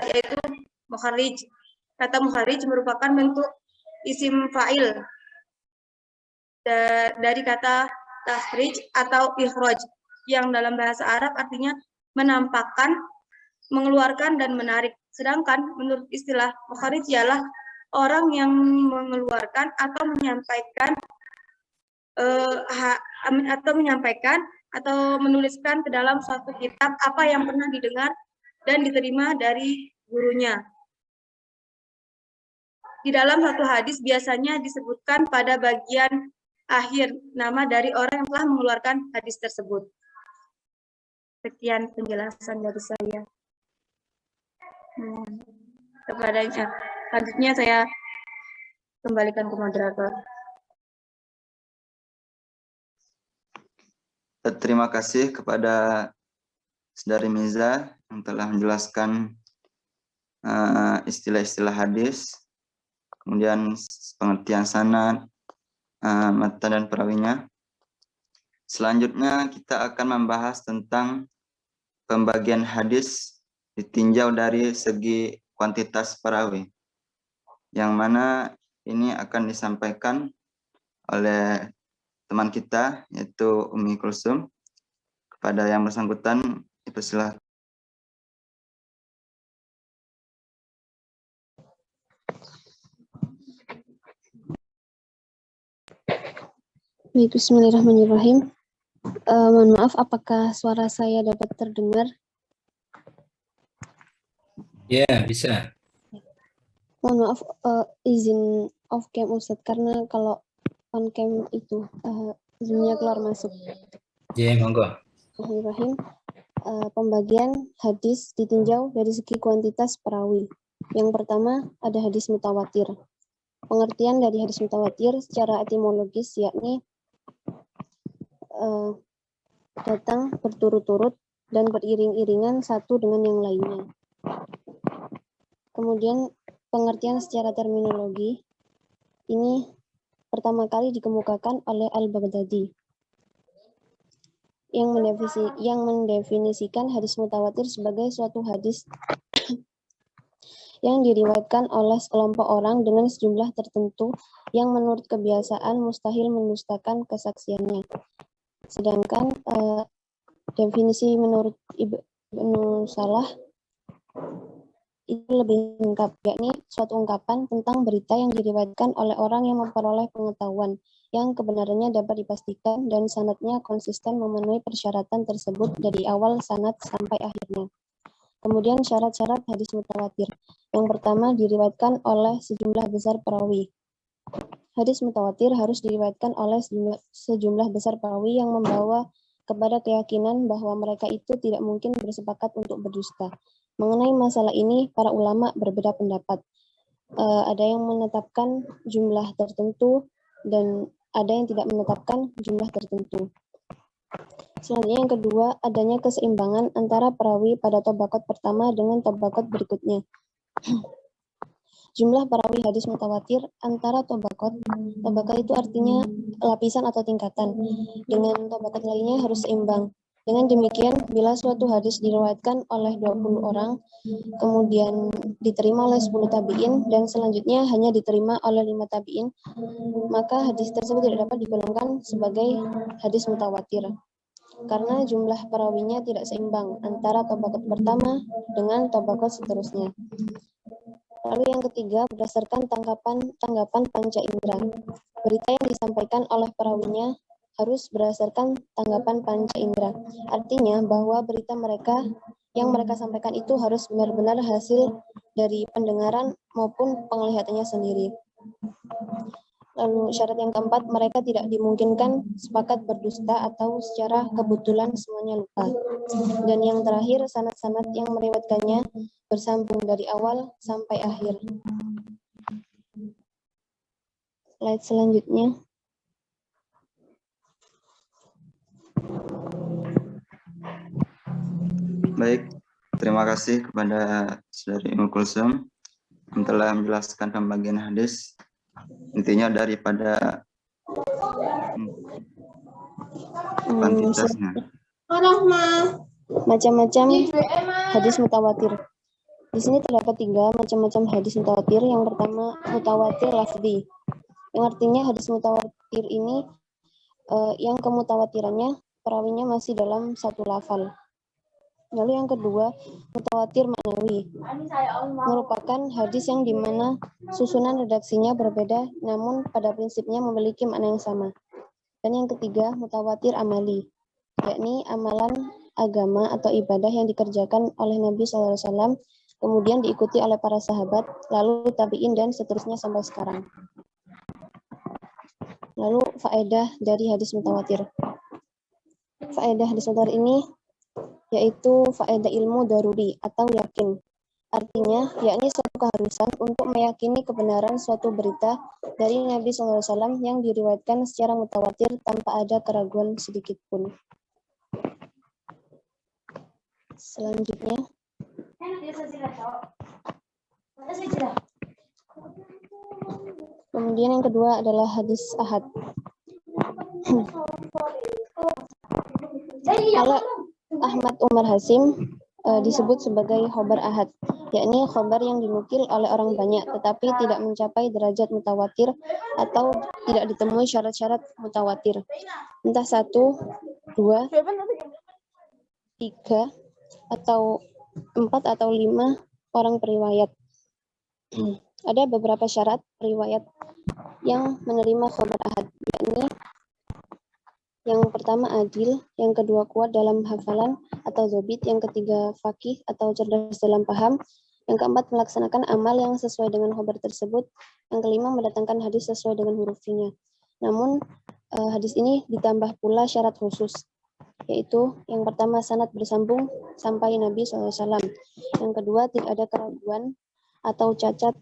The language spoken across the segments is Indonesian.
yaitu mukharrij. Kata mukharrij merupakan bentuk isim fa'il dari kata takhrij atau ikhraj yang dalam bahasa Arab artinya menampakkan, mengeluarkan dan menarik. Sedangkan menurut istilah mukharrij ialah orang yang mengeluarkan atau menyampaikan atau menuliskan ke dalam suatu kitab apa yang pernah didengar dan diterima dari gurunya. Di dalam satu hadis biasanya disebutkan pada bagian akhir nama dari orang yang telah mengeluarkan hadis tersebut. Sekian penjelasan dari saya. Kepadanya. Selanjutnya saya kembalikan ke moderator. Terima kasih kepada Saudari Miza yang telah menjelaskan istilah-istilah hadis, kemudian pengertian sanad, matan dan perawinya. Selanjutnya kita akan membahas tentang pembagian hadis ditinjau dari segi kuantitas perawi, yang mana ini akan disampaikan oleh teman kita yaitu Umi Kulsum. Kepada yang bersangkutan dipersilakan. Bismillahirrahmanirrahim. Mohon maaf, apakah suara saya dapat terdengar? Ya, bisa. Mohon maaf, izin off cam Ustadz, karena kalau on cam itu zoomnya keluar masuk. Ya, monggo. Bismillahirrahmanirrahim. Pembagian hadis ditinjau dari segi kuantitas perawi. Yang pertama ada hadis mutawatir. Pengertian dari hadis mutawatir secara etimologis yakni datang berturut-turut dan beriring-iringan satu dengan yang lainnya. Kemudian pengertian secara terminologi ini pertama kali dikemukakan oleh Al-Baghdadi yang mendefinisikan hadis mutawatir sebagai suatu hadis yang diriwayatkan oleh sekelompok orang dengan sejumlah tertentu yang menurut kebiasaan mustahil mendustakan kesaksiannya. Sedangkan definisi menurut Ibnu Salah itu lebih lengkap, yakni suatu ungkapan tentang berita yang diriwayatkan oleh orang yang memperoleh pengetahuan yang kebenarannya dapat dipastikan dan sanadnya konsisten memenuhi persyaratan tersebut dari awal sanad sampai akhirnya. Kemudian syarat-syarat hadis mutawatir. Yang pertama, diriwayatkan oleh sejumlah besar perawi. Hadis mutawatir harus diriwayatkan oleh sejumlah besar perawi yang membawa kepada keyakinan bahwa mereka itu tidak mungkin bersepakat untuk berdusta. Mengenai masalah ini, para ulama berbeda pendapat. Ada yang menetapkan jumlah tertentu dan ada yang tidak menetapkan jumlah tertentu. Selanjutnya yang kedua, adanya keseimbangan antara perawi pada tabaqat pertama dengan tabaqat berikutnya. Jumlah perawi hadis mutawatir antara tabaqat itu artinya lapisan atau tingkatan, dengan tabaqat lainnya harus seimbang. Dengan demikian, bila suatu hadis diriwayatkan oleh 20 orang, kemudian diterima oleh 10 tabi'in, dan selanjutnya hanya diterima oleh 5 tabi'in, maka hadis tersebut tidak dapat digolongkan sebagai hadis mutawatir. Karena jumlah perawinya tidak seimbang antara tabaqat pertama dengan tabaqat seterusnya. Lalu yang ketiga, berdasarkan tanggapan panca indera. Berita yang disampaikan oleh perawinya harus berdasarkan tanggapan panca indera. Artinya bahwa berita yang mereka sampaikan itu harus benar-benar hasil dari pendengaran maupun penglihatannya sendiri. Lalu syarat yang keempat, mereka tidak dimungkinkan sepakat berdusta atau secara kebetulan semuanya lupa. Dan yang terakhir, sanad-sanad yang meriwayatkannya bersambung dari awal sampai akhir. Slide selanjutnya. Baik, terima kasih kepada Saudari Umu Kulsum yang telah menjelaskan pembagian hadis. Intinya daripada kuantitasnya. Macam-macam hadis mutawatir. Di sini terdapat 3 macam-macam hadis mutawatir. Yang pertama, mutawatir lafzi, yang artinya hadis mutawatir ini yang kemutawatirannya perawinya masih dalam satu lafal. Lalu yang kedua, mutawatir maknawi, merupakan hadis yang dimana susunan redaksinya berbeda namun pada prinsipnya memiliki makna yang sama. Dan yang ketiga, mutawatir amali, yakni amalan agama atau ibadah yang dikerjakan oleh Nabi SAW, kemudian diikuti oleh para sahabat, lalu tabi'in dan seterusnya sampai sekarang. Lalu faedah dari hadis mutawatir. Faedah hadis mutawatir ini yaitu faedah ilmu daruri atau yakin. Artinya, yakni suatu keharusan untuk meyakini kebenaran suatu berita dari Nabi SAW yang diriwayatkan secara mutawatir tanpa ada keraguan sedikit pun. Selanjutnya, kemudian yang kedua adalah hadis ahad. Kalau Ahmad Umar Hasim disebut sebagai khobar ahad, yakni khobar yang dinukil oleh orang banyak tetapi tidak mencapai derajat mutawatir atau tidak ditemui syarat-syarat mutawatir. Entah 1, 2, 3, atau 4 atau 5 orang periwayat. Ada beberapa syarat periwayat yang menerima khobar ahad, yakni yang pertama adil, yang kedua kuat dalam hafalan atau dzabit, yang ketiga faqih atau cerdas dalam paham, yang keempat melaksanakan amal yang sesuai dengan khobar tersebut, yang kelima mendatangkan hadis sesuai dengan hurufnya. Namun hadis ini ditambah pula syarat khusus, yaitu yang pertama sanad bersambung sampai Nabi SAW, yang kedua tidak ada keraguan atau cacat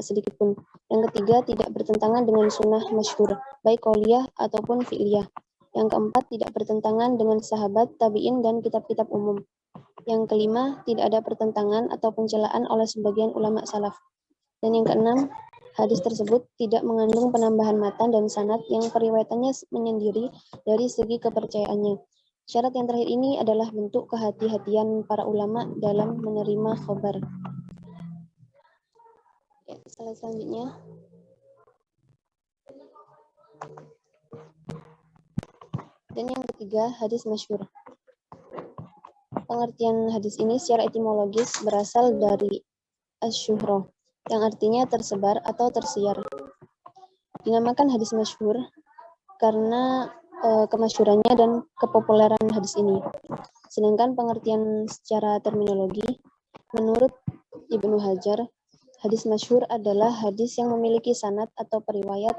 sedikit pun, yang ketiga tidak bertentangan dengan sunnah masyhur baik qauliyah ataupun fi'liyah, yang keempat tidak bertentangan dengan sahabat, tabi'in, dan kitab-kitab umum, yang kelima tidak ada pertentangan atau pencelaan oleh sebagian ulama salaf, dan yang keenam hadis tersebut tidak mengandung penambahan matan dan sanad yang periwayatannya menyendiri dari segi kepercayaannya. Syarat yang terakhir ini adalah bentuk kehati-hatian para ulama dalam menerima khobar. Slide selanjutnya. Dan yang ketiga, hadis masyhur. Pengertian hadis ini secara etimologis berasal dari asy-syuhrah, yang artinya tersebar atau tersiar. Dinamakan hadis masyhur karena kemasyhurannya dan kepopuleran hadis ini. Sedangkan pengertian secara terminologi, menurut Ibnu Hajar, hadis masyhur adalah hadis yang memiliki sanad atau periwayat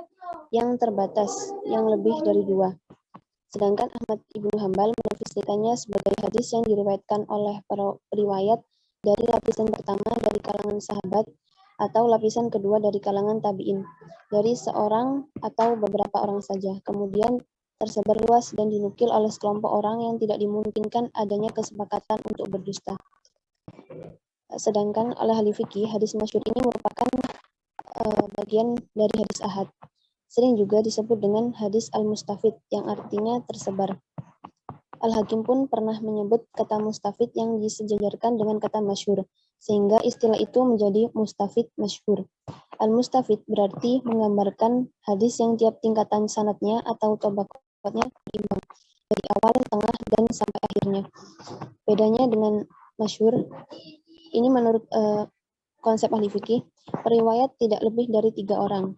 yang terbatas, yang lebih dari 2. Sedangkan Ahmad Ibnu Hambal mendefinisikannya sebagai hadis yang diriwayatkan oleh para riwayat dari lapisan pertama dari kalangan sahabat atau lapisan kedua dari kalangan tabi'in, dari seorang atau beberapa orang saja, kemudian tersebar luas dan dinukil oleh sekelompok orang yang tidak dimungkinkan adanya kesepakatan untuk berdusta. Sedangkan oleh ahli fikih, hadis masyhur ini merupakan bagian dari hadis ahad. Sering juga disebut dengan hadis al-mustafid, yang artinya tersebar. Al-Hakim pun pernah menyebut kata mustafid yang disejajarkan dengan kata masyhur, sehingga istilah itu menjadi mustafid masyhur. Al-mustafid berarti menggambarkan hadis yang tiap tingkatan sanadnya atau tabaqatnya berimbang, dari awal, tengah, dan sampai akhirnya. Bedanya dengan masyhur, ini menurut konsep ahli fikih, periwayat tidak lebih dari 3 orang.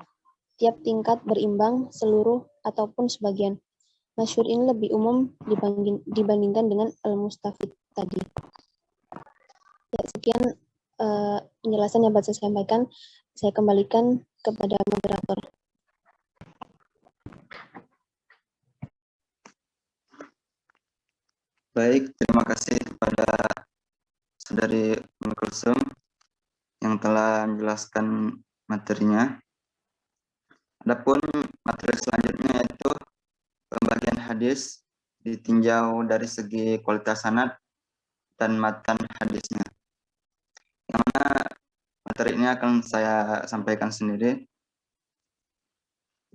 Tiap tingkat berimbang, seluruh, ataupun sebagian. Masyhur ini lebih umum dibandingkan dengan al-mustafid tadi. Ya, sekian penjelasan yang dapat saya sampaikan. Saya kembalikan kepada moderator. Baik, terima kasih kepada Saudari Ummul Kulsum yang telah menjelaskan materinya. Adapun materi selanjutnya yaitu pembagian hadis ditinjau dari segi kualitas sanad dan matan hadisnya. Yang mana materi ini akan saya sampaikan sendiri.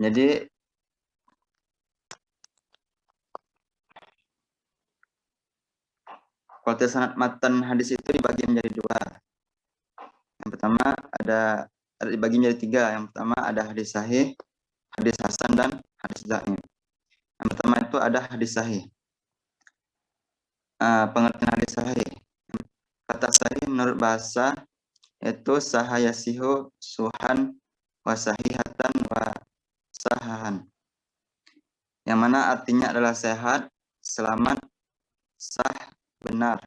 Jadi kualitas sanad matan hadis itu dibagi menjadi dua. Yang pertama ada dibagi menjadi tiga. Yang pertama ada hadis sahih, hadis hasan, dan hadis dhaif. Yang pertama itu ada hadis sahih. Pengertian hadis sahih. Kata sahih menurut bahasa yaitu sahayasihu suhan wa sahihatan wa sahahan. Yang mana artinya adalah sehat, selamat, sah, benar.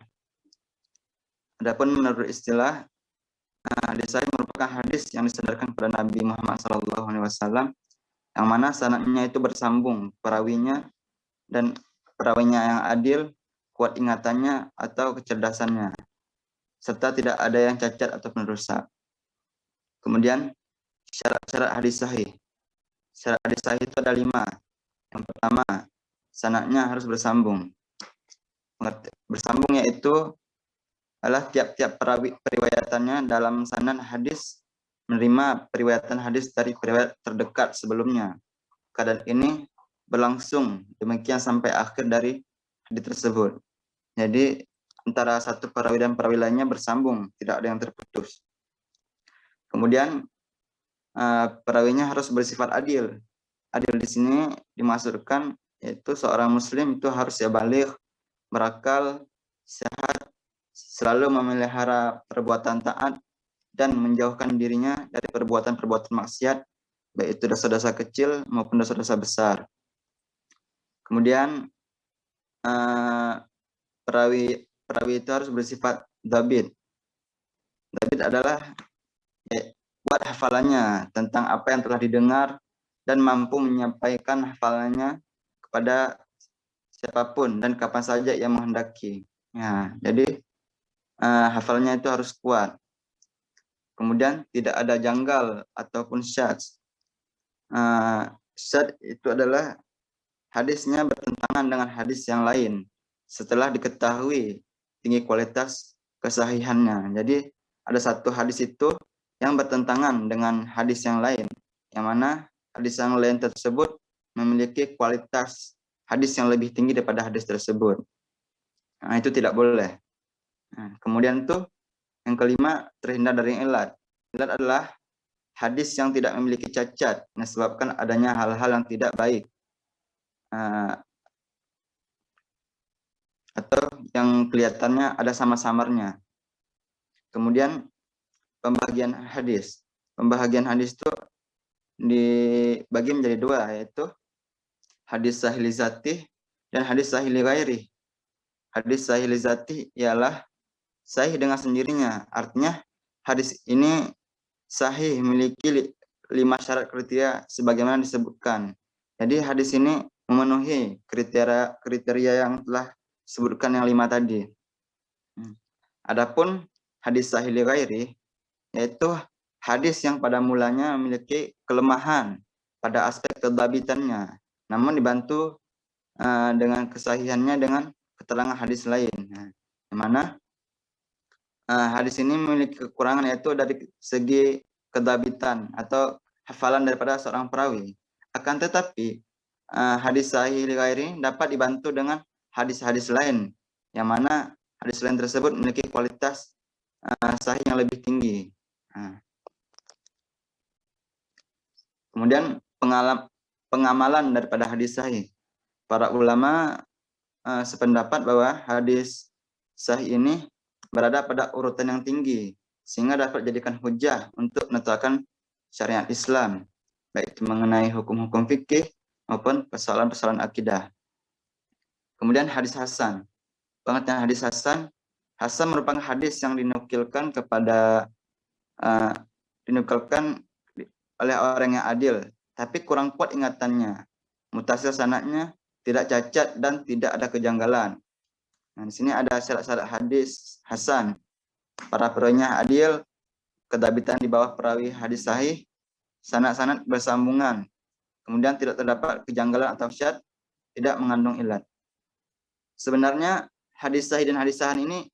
Adapun menurut istilah hadis sahih merupakan hadis yang disandarkan kepada Nabi Muhammad SAW, yang mana sanadnya itu bersambung, perawinya yang adil, kuat ingatannya atau kecerdasannya, serta tidak ada yang cacat ataupun rusak. Kemudian syarat-syarat hadis sahih. Syarat hadis sahih itu ada 5. Yang pertama, sanadnya harus bersambung. Bersambung yaitu adalah tiap-tiap periwayatannya dalam sanad hadis menerima periwayatan hadis dari periwayat terdekat sebelumnya. Keadaan ini berlangsung demikian sampai akhir dari hadis tersebut. Jadi antara satu perawi dan perawi lainnya bersambung, tidak ada yang terputus. Kemudian perawinya harus bersifat adil. Adil di sini dimaksudkan yaitu seorang muslim itu harus baligh, berakal, sehat, selalu memelihara perbuatan taat dan menjauhkan dirinya dari perbuatan-perbuatan maksiat, baik itu dosa-dosa kecil maupun dosa-dosa besar. Kemudian perawi itu harus bersifat dhabit. Dhabit adalah buat hafalannya tentang apa yang telah didengar dan mampu menyampaikan hafalannya kepada siapapun dan kapan saja ia menghendaki. Ya, jadi hafalannya itu harus kuat. Kemudian tidak ada janggal ataupun syadz. Syadz itu adalah hadisnya bertentangan dengan hadis yang lain setelah diketahui tinggi kualitas kesahihannya. Jadi ada satu hadis itu yang bertentangan dengan hadis yang lain, yang mana hadis yang lain tersebut memiliki kualitas hadis yang lebih tinggi daripada hadis tersebut. Nah, itu tidak boleh. Nah, kemudian tuh yang kelima, terhindar dari ilat. Ilat adalah hadis yang tidak memiliki cacat, disebabkan adanya hal-hal yang tidak baik atau yang kelihatannya ada sama-samarnya. Kemudian pembagian hadis. Pembagian hadis itu dibagi menjadi dua, yaitu hadis sahih li dzatih dan hadis sahih li ghairih. Hadis sahih li dzatih ialah sahih dengan sendirinya. Artinya hadis ini sahih memiliki 5 syarat kriteria sebagaimana disebutkan. Jadi hadis ini memenuhi kriteria yang telah disebutkan yang 5 tadi. Adapun hadis sahih li ghairih yaitu hadis yang pada mulanya memiliki kelemahan pada aspek kedhabitannya, namun dibantu dengan kesahihannya dengan keterangan hadis lain. Yang mana hadis ini memiliki kekurangan yaitu dari segi kedhabitan atau hafalan daripada seorang perawi. Akan tetapi hadis sahih li ghairi dapat dibantu dengan hadis-hadis lain, yang mana hadis lain tersebut memiliki kualitas sahih yang lebih tinggi. Kemudian pengamalan daripada hadis sahih. Para ulama sependapat bahwa hadis sahih ini berada pada urutan yang tinggi sehingga dapat dijadikan hujah untuk menetapkan syariat Islam, baik itu mengenai hukum-hukum fikih maupun persoalan-persoalan akidah. Kemudian hadis hasan. Pengertian hadis hasan merupakan hadis yang dinukilkan oleh orang yang adil, tapi kurang kuat ingatannya, mutasil sanadnya, tidak cacat dan tidak ada kejanggalan. Nah, di sini ada syarat-syarat hadis hasan. Para perawinya adil, kedhabitan di bawah perawi hadis sahih, sanad-sanad bersambungan, kemudian tidak terdapat kejanggalan atau syadz, tidak mengandung ilat. Sebenarnya hadis sahih dan hadis hasan ini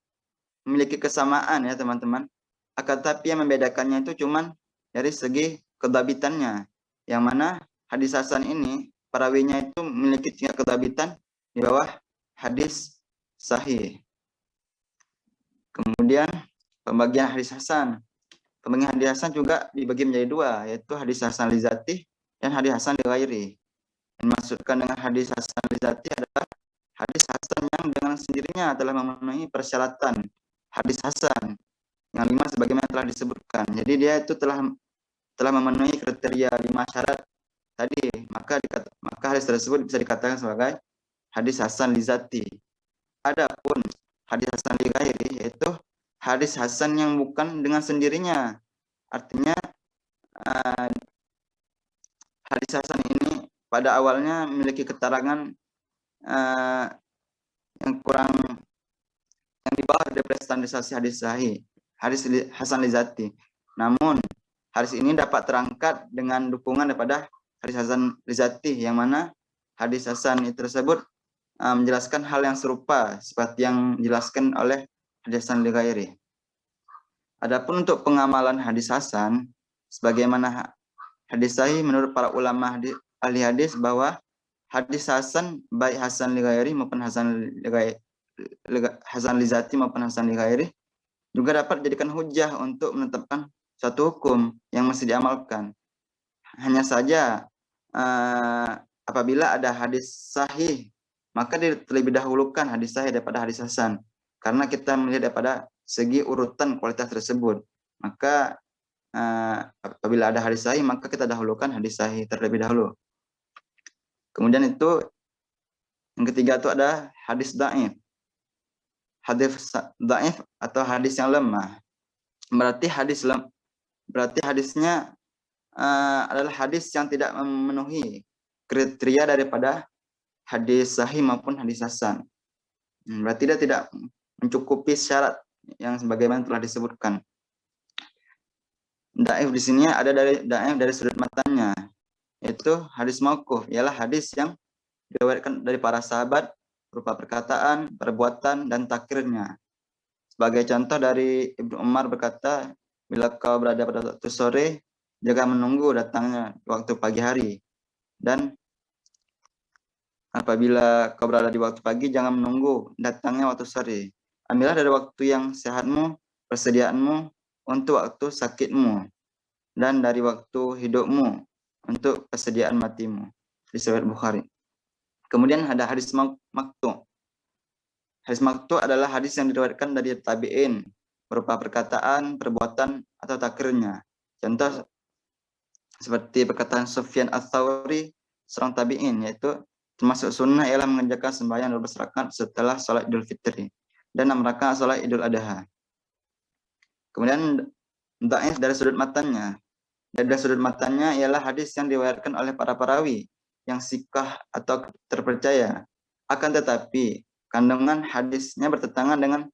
memiliki kesamaan ya teman-teman. Akan tapi yang membedakannya itu cuman dari segi kedhabitannya, yang mana hadis hasan ini perawinya itu memiliki tingkat kedhabitan di bawah hadis sahih. Kemudian pembagian hadis hasan. Pembagian hadis hasan juga dibagi menjadi dua, yaitu hadis hasan li dzatih dan hadis hasan li ghairi. Yang dimaksudkan dengan hadis hasan li dzatih adalah hadis hasan yang dengan sendirinya telah memenuhi persyaratan hadis hasan yang 5 sebagaimana telah disebutkan. Jadi dia itu telah memenuhi kriteria 5 syarat tadi, maka hadis tersebut bisa dikatakan sebagai hadis hasan li dzatih. Adapun hadis hasan li ghairi yaitu hadis hasan yang bukan dengan sendirinya. Artinya hadis hasan ini pada awalnya memiliki keterangan yang kurang, yang di bawah dari standarisasi hadis sahih, hadis hasan li dzatih. Namun hadis ini dapat terangkat dengan dukungan daripada hadis hasan li dzatih, yang mana hadis hasan tersebut menjelaskan hal yang serupa seperti yang dijelaskan oleh hadis hasan li ghairi. Adapun untuk pengamalan hadis hasan, sebagaimana hadis sahih menurut para ulama ahli hadis bahwa hadis hasan baik hasan li ghairi maupun hasan li dzatih maupun hasan li ghairi juga dapat dijadikan hujah untuk menetapkan suatu hukum yang mesti diamalkan. Hanya saja apabila ada hadis sahih, maka terlebih dahulukan hadis sahih daripada hadis hasan, karena kita melihat daripada segi urutan kualitas tersebut. Maka apabila ada hadis sahih, maka kita dahulukan hadis sahih terlebih dahulu. Kemudian itu yang ketiga itu ada hadis dhaif. Hadis dhaif atau hadis yang lemah. Berarti hadisnya adalah hadis yang tidak memenuhi kriteria daripada hadis sahih maupun hadis hasan. Berarti dia tidak mencukupi syarat yang sebagaimana telah disebutkan. Dhaif di sini ada dhaif dari sudut matanya, yaitu hadis mauquf, ialah hadis yang diriwayatkan dari para sahabat berupa perkataan, perbuatan, dan takrirnya. Sebagai contoh dari Ibnu Umar berkata, bila kau berada pada waktu sore, jangan menunggu datangnya waktu pagi hari. Dan apabila kau berada di waktu pagi, jangan menunggu datangnya waktu sore. Ambillah dari waktu yang sehatmu, persediaanmu untuk waktu sakitmu, dan dari waktu hidupmu untuk persediaan matimu. Hadis riwayat Bukhari. Kemudian ada hadis maqtu'. Hadis maqtu' adalah hadis yang diriwayatkan dari tabi'in berupa perkataan, perbuatan, atau takrirnya. Contoh seperti perkataan Sufyan Ats-Tsauri, seorang tabi'in, yaitu termasuk sunnah ialah mengerjakan sembahyang 12 rakaat setelah sholat Idul Fitri dan 6 rakaat sholat Idul Adha. Kemudian dhaif dari sudut matanya. Dari sudut matanya ialah hadis yang diriwayatkan oleh para perawi yang sikah atau terpercaya. Akan tetapi kandungan hadisnya bertentangan dengan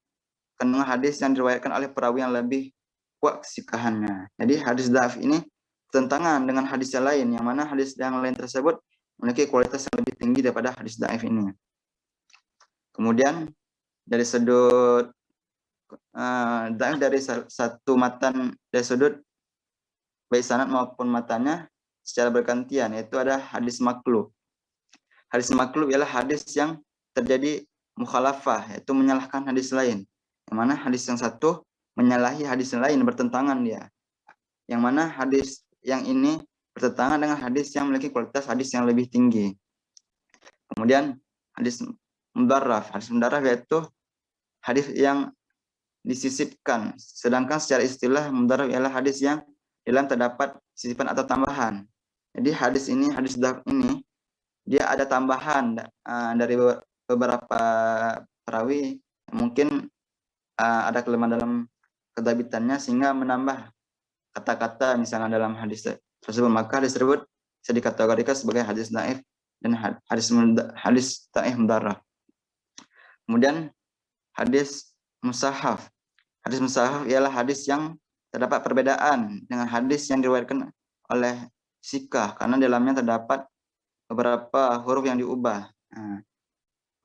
kandungan hadis yang diriwayatkan oleh perawi yang lebih kuat kesikahannya. Jadi hadis dhaif ini bertentangan dengan hadis yang lain, yang mana hadis yang lain tersebut memiliki kualitas yang lebih tinggi daripada hadis dhaif ini. Kemudian dari sudut dhaif dari satu matan, dari sudut baik sanad maupun matanya secara bergantian, yaitu ada hadis maklub. Hadis maklub ialah hadis yang terjadi mukhalafah, yaitu menyalahkan hadis lain. Yang mana hadis yang satu menyalahi hadis yang lain, bertentangan dia. Yang mana hadis yang ini bertentangan dengan hadis yang memiliki kualitas hadis yang lebih tinggi. Kemudian hadis mudarraf. Hadis mudarraf yaitu hadis yang disisipkan. Sedangkan secara istilah mudarraf ialah hadis yang dalam terdapat sisipan atau tambahan. Jadi hadis ini, hadis dhaif ini, dia ada tambahan dari beberapa perawi, mungkin ada kelemahan dalam kedabitannya sehingga menambah kata-kata misalnya dalam hadis tersebut, maka hadis tersebut bisa dikategorikan sebagai hadis dhaif dan hadis dhaif mudarraf. Kemudian hadis musahaf. Hadis musahaf ialah hadis yang terdapat perbedaan dengan hadis yang diriwayatkan oleh sikah, karena dalamnya terdapat beberapa huruf yang diubah.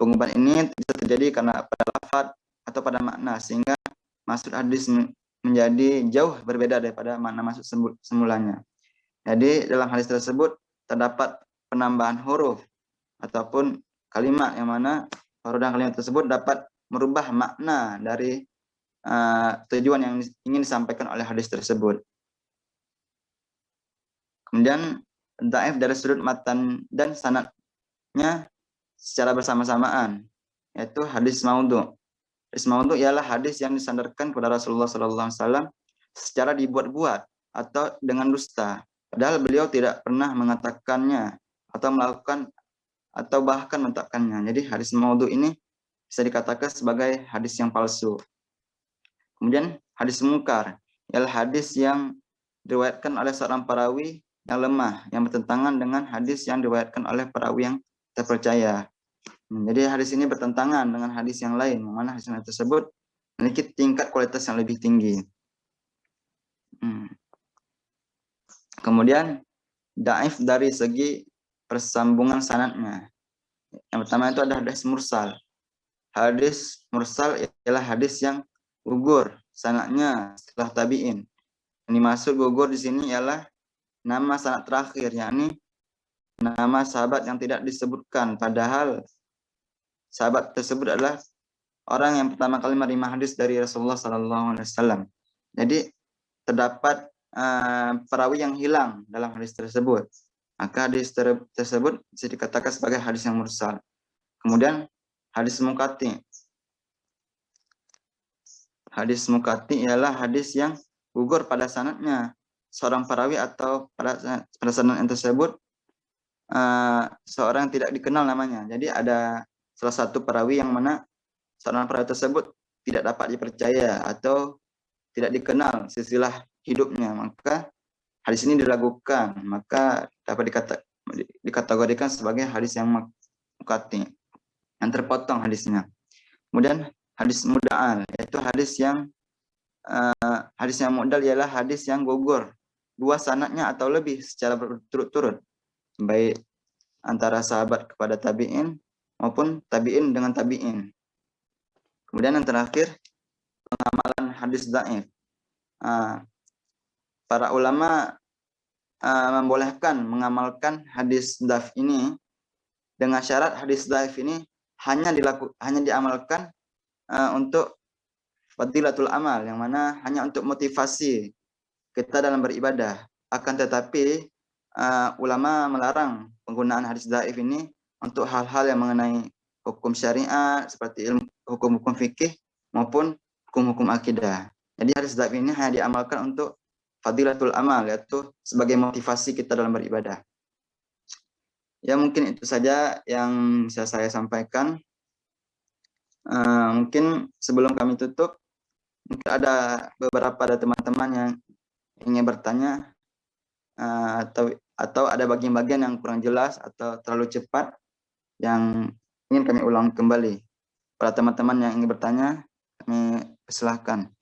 Pengubahan ini bisa terjadi karena pada lafaz atau pada makna, sehingga maksud hadis menjadi jauh berbeda daripada makna maksud semulanya. Jadi dalam hadis tersebut terdapat penambahan huruf ataupun kalimat, yang mana huruf dan kalimat tersebut dapat merubah makna dari tujuan yang ingin disampaikan oleh hadis tersebut. Kemudian dhaif dari sudut matan dan sanadnya secara bersama-samaan, yaitu hadis maudhu. Hadis maudhu ialah hadis yang disandarkan kepada Rasulullah SAW secara dibuat-buat atau dengan dusta, padahal beliau tidak pernah mengatakannya atau melakukan atau bahkan menetapkannya. Jadi hadis maudhu ini bisa dikatakan sebagai hadis yang palsu. Kemudian hadis mungkar ialah hadis yang diriwayatkan oleh seorang perawi yang lemah, yang bertentangan dengan hadis yang diriwayatkan oleh perawi yang terpercaya. Jadi hadis ini bertentangan dengan hadis yang lain, yang mana hadis tersebut memiliki tingkat kualitas yang lebih tinggi. Kemudian dhaif dari segi persambungan sanadnya. Yang pertama itu ada hadis mursal. Hadis mursal ialah hadis yang gugur sanadnya setelah tabi'in. Yang dimaksud gugur di sini ialah nama sanad terakhir, yakni nama sahabat yang tidak disebutkan, padahal sahabat tersebut adalah orang yang pertama kali menerima hadis dari Rasulullah SAW. Jadi terdapat perawi yang hilang dalam hadis tersebut, maka hadis tersebut bisa dikatakan sebagai hadis yang mursal. Kemudian hadis mukati. Hadis mukati ialah hadis yang gugur pada sanadnya seorang perawi atau pada sanad yang tersebut seorang yang tidak dikenal namanya. Jadi ada salah satu perawi yang mana seorang perawi tersebut tidak dapat dipercaya atau tidak dikenal silsilah hidupnya, maka hadis ini diragukan, maka dapat dikategorikan sebagai hadis yang mukati, yang terpotong hadisnya. Kemudian hadis muda'al, yaitu hadis yang mudal ialah hadis yang gugur dua sanadnya atau lebih secara berturut-turut, baik antara sahabat kepada tabi'in maupun tabi'in dengan tabi'in. Kemudian yang terakhir, pengamalan hadis dhaif. Para ulama membolehkan mengamalkan hadis dhaif ini dengan syarat hadis dhaif ini hanya diamalkan untuk fadilatul amal, yang mana hanya untuk motivasi kita dalam beribadah. Akan tetapi ulama melarang penggunaan hadis dhaif ini untuk hal-hal yang mengenai hukum syariat seperti ilmu hukum-hukum fikih maupun hukum-hukum akidah. Jadi hadis dhaif ini hanya diamalkan untuk fadilatul amal, yaitu sebagai motivasi kita dalam beribadah. Ya, mungkin itu saja yang bisa saya sampaikan. Mungkin sebelum kami tutup, mungkin ada beberapa teman-teman yang ingin bertanya atau ada bagian-bagian yang kurang jelas atau terlalu cepat yang ingin kami ulang kembali. Para teman-teman yang ingin bertanya, kami persilahkan.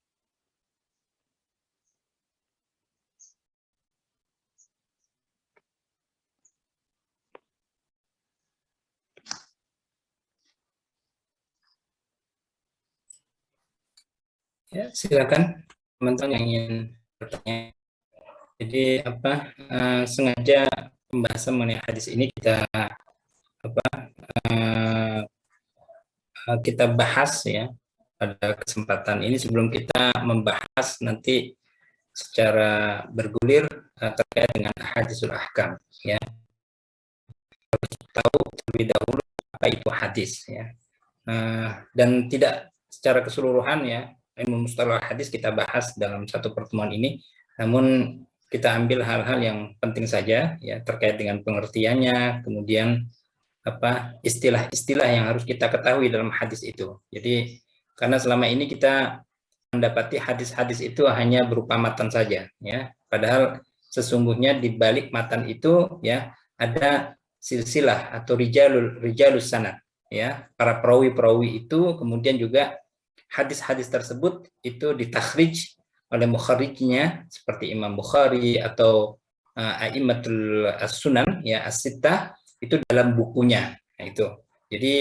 Ya, silakan teman-teman yang ingin bertanya. Jadi sengaja pembahasan mengenai hadis ini kita bahas ya pada kesempatan ini sebelum kita membahas nanti secara bergulir terkait dengan hadisul ahkam, ya. Harus tahu terlebih dahulu apa itu hadis, ya. Dan tidak secara keseluruhan ya ilmu mustalah hadis kita bahas dalam satu pertemuan ini, namun kita ambil hal-hal yang penting saja ya terkait dengan pengertiannya, kemudian istilah-istilah yang harus kita ketahui dalam hadis itu. Jadi karena selama ini kita mendapati hadis-hadis itu hanya berupa matan saja ya, padahal sesungguhnya di balik matan itu ya ada silsilah atau rijalus sanad ya, para perawi-perawi itu, kemudian juga hadis-hadis tersebut itu ditakhrij oleh mukharijnya seperti Imam Bukhari atau A'immatul As-Sunan ya As-Sittah itu dalam bukunya. Nah, itu. Jadi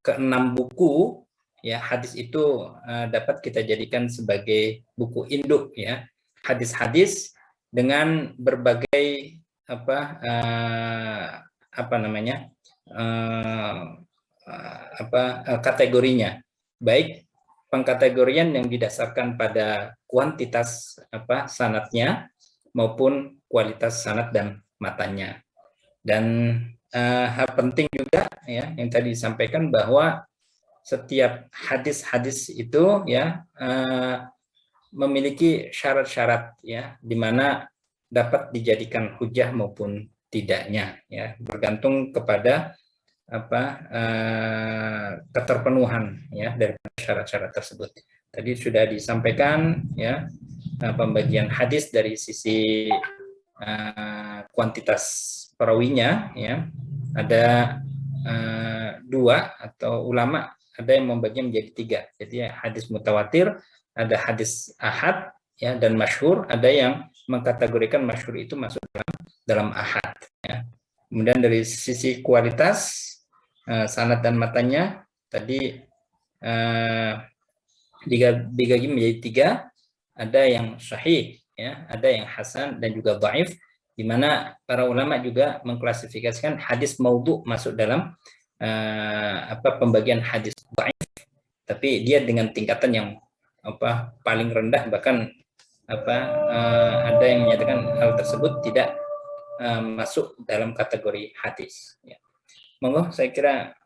keenam buku ya hadis itu dapat kita jadikan sebagai buku induk ya. Hadis-hadis dengan berbagai kategorinya. Baik pengkategorian yang didasarkan pada kuantitas sanadnya maupun kualitas sanad dan matanya. Dan hal penting juga ya yang tadi disampaikan bahwa setiap hadis-hadis itu ya memiliki syarat-syarat ya di mana dapat dijadikan hujah maupun tidaknya ya, bergantung kepada keterpenuhan ya dari syarat-syarat tersebut. Tadi sudah disampaikan ya pembagian hadis dari sisi kuantitas perawinya ya. Ada dua atau ulama ada yang membagi menjadi tiga. Jadi hadis mutawatir, ada hadis ahad ya dan masyhur, ada yang mengkategorikan masyhur itu masuk dalam ahad ya. Kemudian dari sisi kualitas sanad dan matanya tadi dibagi menjadi tiga, ada yang sahih ya, ada yang hasan dan juga dhaif, di mana para ulama juga mengklasifikasikan hadis maudhu masuk dalam pembagian hadis dhaif, tapi dia dengan tingkatan yang paling rendah, bahkan ada yang menyatakan hal tersebut tidak masuk dalam kategori hadis ya. Monggo, saya kira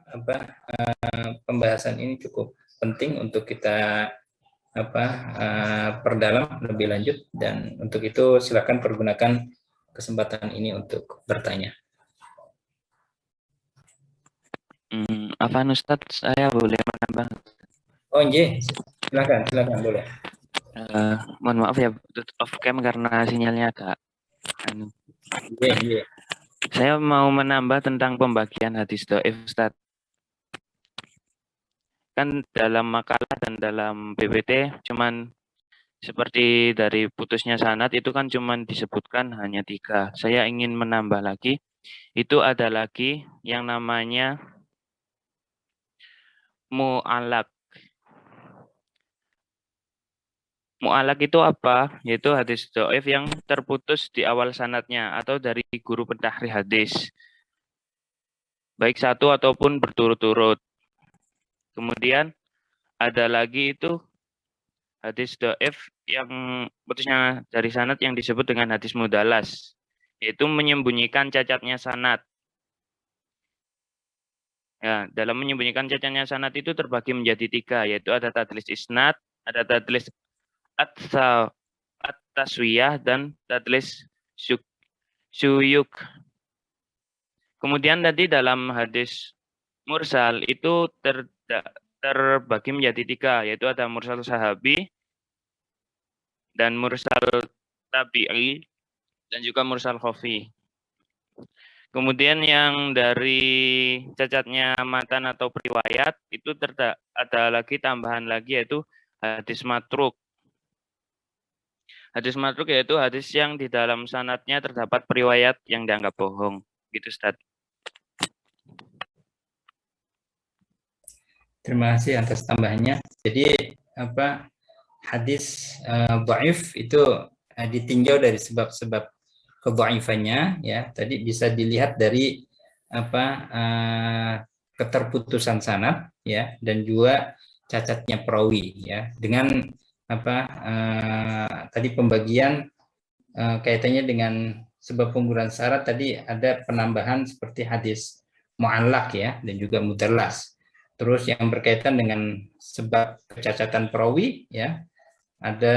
pembahasan ini cukup penting untuk kita perdalam lebih lanjut, dan untuk itu silakan pergunakan kesempatan ini untuk bertanya. Afwan Ustadz, saya boleh menambah? Oh iya, silakan boleh. Mohon maaf ya, off cam karena sinyalnya agak Iya. Saya mau menambah tentang pembagian hadis dhaif, Ustadz. Kan dalam makalah dan dalam PPT cuman seperti dari putusnya sanad itu kan cuman disebutkan hanya 3. Saya ingin menambah lagi, itu ada lagi yang namanya mu'alaq. Mu'alaq itu apa? Yaitu hadis dhaif yang terputus di awal sanadnya atau dari guru pentahrir hadis, baik satu ataupun berturut-turut. Kemudian ada lagi itu hadis dhaif yang putusnya dari sanad yang disebut dengan hadis mudalas, yaitu menyembunyikan cacatnya sanad. Ya, dalam menyembunyikan cacatnya sanad itu terbagi menjadi 3, yaitu ada tadlis isnad, ada tadlis at-taswiyah, dan tadlis syuyuk. Kemudian tadi dalam hadis mursal itu terbagi menjadi 3, yaitu ada mursal sahabi, dan mursal tabi'i, dan juga mursal khafi. Kemudian yang dari cacatnya matan atau riwayat itu ada lagi tambahan lagi, yaitu hadis matruk. Hadis matruk yaitu hadis yang di dalam sanadnya terdapat periwayat yang dianggap bohong. Gitu, Ustaz. Terima kasih atas tambahannya. Jadi hadis dhaif itu ditinjau dari sebab-sebab kedhaifannya ya. Tadi bisa dilihat dari keterputusan sanad ya, dan juga cacatnya perawi ya. Dengan tadi pembagian kaitannya dengan sebab penggunaan syarat, tadi ada penambahan seperti hadis mu'allaq ya, dan juga mudallas. Terus yang berkaitan dengan sebab kecacatan perawi ya, ada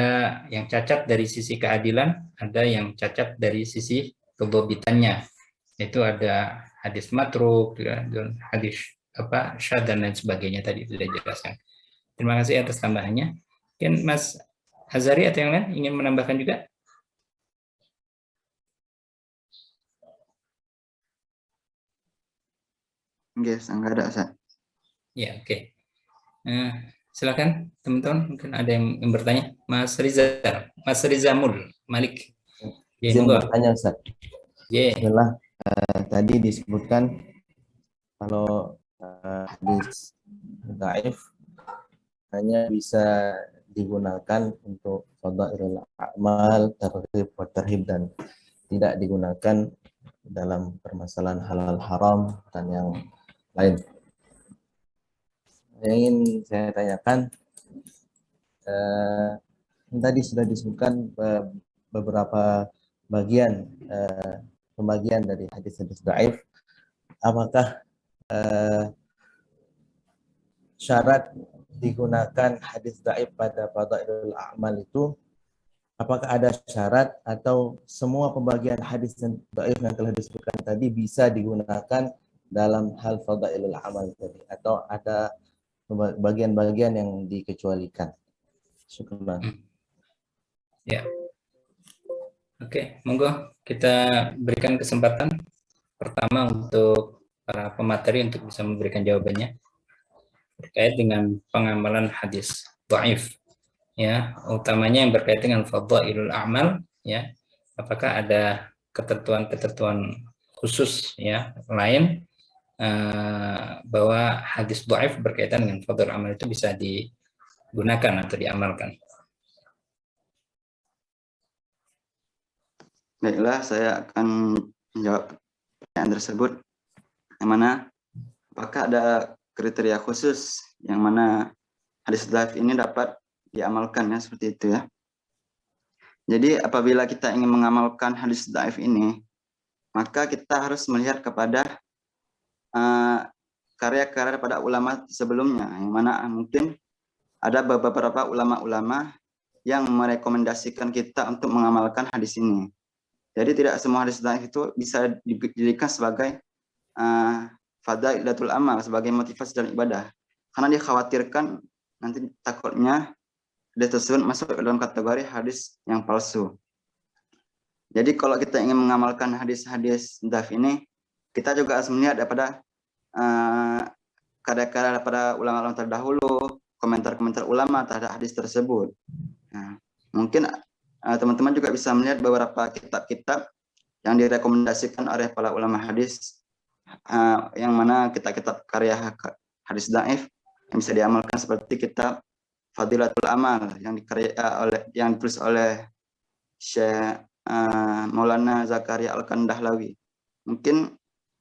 yang cacat dari sisi keadilan, ada yang cacat dari sisi kedhabitannya. Itu ada hadis matruk ya, dan hadis syadz dan lain sebagainya, tadi sudah dijelaskan. Terima kasih atas tambahannya. Mungkin Mas Azhari atau yang lain ingin menambahkan juga? Yes, enggak ada, Ustaz. Ya, oke. Silakan teman-teman, mungkin ada yang bertanya. Mas Rizamul Malik. Izin bertanya, Ustaz. Bismillah. Tadi disebutkan kalau hadis dhaif hanya bisa digunakan untuk fadhailul a'mal, targhib dan tidak digunakan dalam permasalahan halal haram dan yang lain. Yang ingin saya tanyakan, tadi sudah disebutkan beberapa bagian pembagian dari hadis-hadis dhaif. Apakah syarat digunakan hadis dhaif pada fadhailul a'mal itu, apakah ada syarat atau semua pembagian hadis dhaif yang telah disebutkan tadi bisa digunakan dalam hal fadhailul a'mal tadi, atau ada bagian-bagian yang dikecualikan? Syukran. Ya. Oke, monggo kita berikan kesempatan pertama untuk para pemateri untuk bisa memberikan jawabannya terkait dengan pengamalan hadis dhaif, ya, utamanya yang berkaitan dengan fadhailul a'mal, ya. Apakah ada ketentuan-ketentuan khusus, ya, lain bahwa hadis dhaif berkaitan dengan fadhailul amal itu bisa digunakan atau diamalkan? Baiklah, saya akan menjawab pertanyaan tersebut, yang mana apakah ada kriteria khusus yang mana hadis dhaif ini dapat diamalkan, ya, seperti itu, ya. Jadi apabila kita ingin mengamalkan hadis dhaif ini, maka kita harus melihat kepada karya-karya pada ulama sebelumnya, yang mana mungkin ada beberapa ulama-ulama yang merekomendasikan kita untuk mengamalkan hadis ini. Jadi tidak semua hadis dhaif itu bisa dijadikan sebagai fadailatul amal, sebagai motivasi dalam ibadah. Karena dikhawatirkan nanti takutnya hadis tersebut masuk dalam kategori hadis yang palsu. Jadi kalau kita ingin mengamalkan hadis-hadis dhaif ini, kita juga harus melihat daripada karya-karya daripada ulama-ulama terdahulu, komentar-komentar ulama terhadap hadis tersebut. Nah, mungkin teman-teman juga bisa melihat beberapa kitab-kitab yang direkomendasikan oleh para ulama hadis, yang mana kitab-kitab karya hadis dhaif yang bisa diamalkan, seperti kitab Fadilatul Amal yang ditulis oleh Syekh Maulana Zakaria Al-Kandahlawi. Mungkin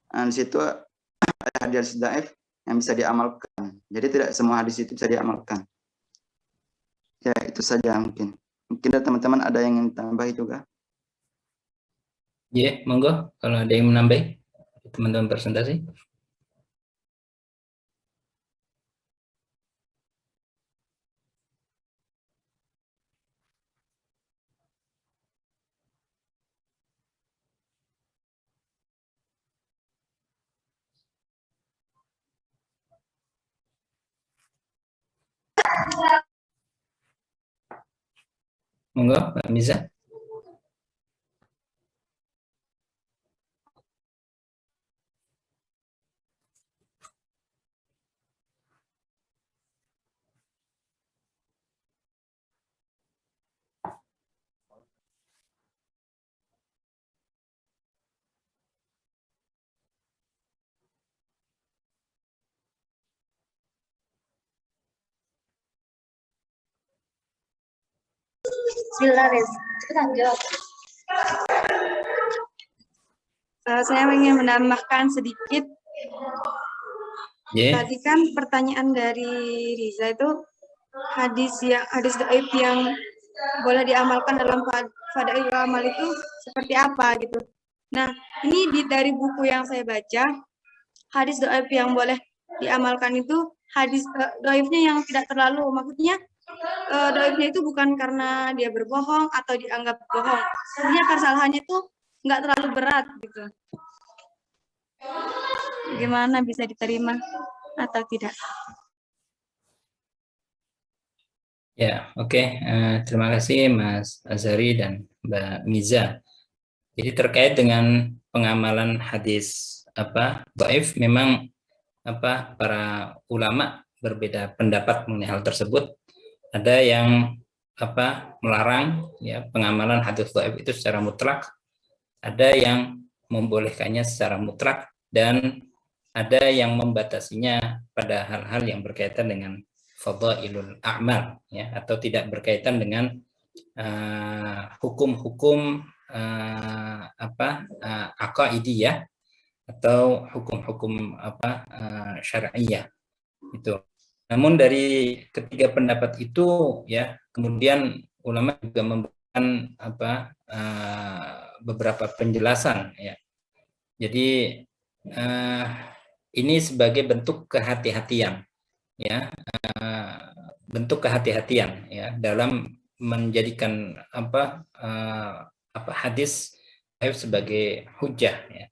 di situ ada hadis dhaif yang bisa diamalkan. Jadi tidak semua hadis itu bisa diamalkan. Ya, itu saja mungkin. Mungkin teman-teman ada yang ingin tambah juga. Ya, monggo kalau ada yang menambah, teman-teman presentasi. Monggo, Mbak Miza. Bismillah, Rez. Cepetan jawab. Saya ingin menambahkan sedikit. Ya. Tadi kan pertanyaan dari Riza itu hadis dhaif yang boleh diamalkan dalam fadailul amal itu seperti apa gitu. Nah, ini dari buku yang saya baca, hadis dhaif yang boleh diamalkan itu hadis dhaifnya yang tidak terlalu, maksudnya dhaifnya itu bukan karena dia berbohong atau dianggap bohong. Sebenarnya kesalahannya itu nggak terlalu berat gitu. Gimana bisa diterima atau tidak? Ya, oke. Terima kasih Mas Azhari dan Mbak Miza. Jadi terkait dengan pengamalan hadis dhaif, memang para ulama berbeda pendapat mengenai hal tersebut. Ada yang melarang, ya, pengamalan hadis dhaif itu secara mutlak. Ada yang membolehkannya secara mutlak, dan ada yang membatasinya pada hal-hal yang berkaitan dengan fadhailul a'mal, ya, atau tidak berkaitan dengan hukum-hukum aqaidiyah atau hukum-hukum syar'iyah. Itu. Namun dari ketiga pendapat itu ya kemudian ulama juga memberikan beberapa penjelasan ya. Jadi ini sebagai bentuk kehati-hatian ya, bentuk kehati-hatian ya dalam menjadikan hadis sebagai hujah ya.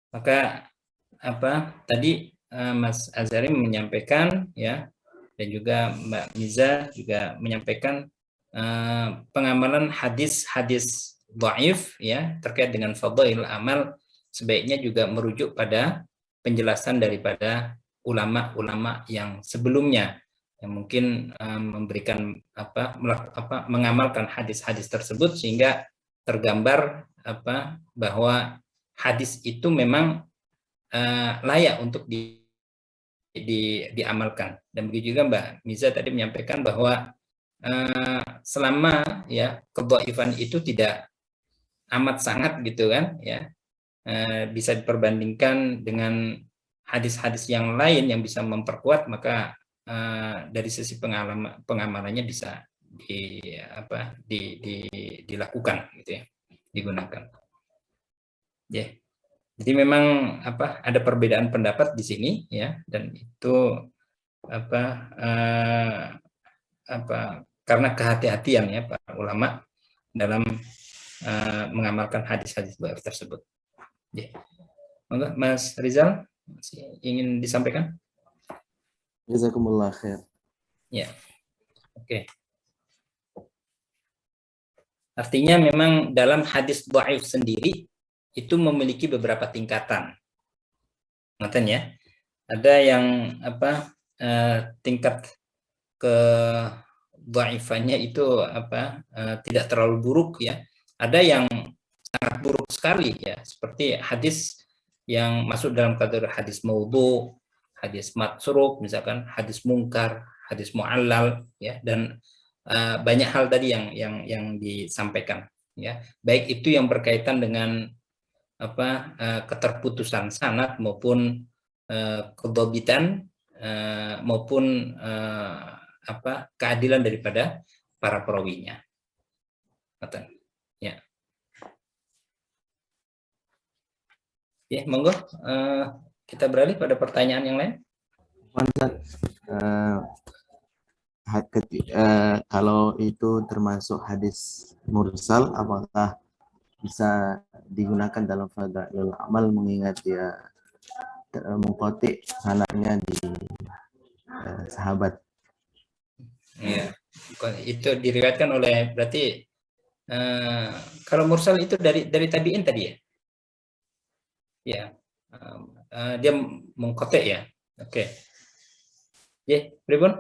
Maka tadi Mas Azhari menyampaikan ya, dan juga Mbak Miza juga menyampaikan pengamalan hadis-hadis dhaif ya terkait dengan fadhail amal sebaiknya juga merujuk pada penjelasan daripada ulama-ulama yang sebelumnya yang mungkin memberikan mengamalkan hadis-hadis tersebut sehingga tergambar bahwa hadis itu memang layak untuk diamalkan. Dan begitu juga Mbak Miza tadi menyampaikan bahwa selama ya kedhaifan itu tidak amat sangat gitu kan ya, bisa diperbandingkan dengan hadis-hadis yang lain yang bisa memperkuat, maka dari sisi pengamalannya bisa dilakukan gitu ya, digunakan. Ya. Jadi memang ada perbedaan pendapat di sini ya, dan itu karena kehati-hatian ya para ulama dalam mengamalkan hadis-hadis dhaif tersebut. Ya. Monggo Mas Rizal masih ingin disampaikan? Jazakumullah khair. Ya. Oke. Artinya memang dalam hadis dhaif sendiri itu memiliki beberapa tingkatan. Ngoten ya. Ada yang tingkat kedhaifannya itu tidak terlalu buruk ya. Ada yang sangat buruk sekali ya, seperti hadis yang masuk dalam kategori hadis maudhu, hadis matsruq, misalkan hadis mungkar, hadis mu'allal ya, dan banyak hal tadi yang disampaikan ya, baik itu yang berkaitan dengan keterputusan sanad maupun kedhabitan maupun keadilan daripada para perawinya. Ya. Ya, monggo kita beralih pada pertanyaan yang lain. Kalau itu termasuk hadis mursal, apakah bisa digunakan dalam fadhailul amal mengingat dia mengkotik sanadnya di sahabat? Ya, itu diriwayatkan oleh berarti kalau mursal itu dari tabi'in tadi ya. Ya, dia mengkotek ya. Oke. Ya, pripun?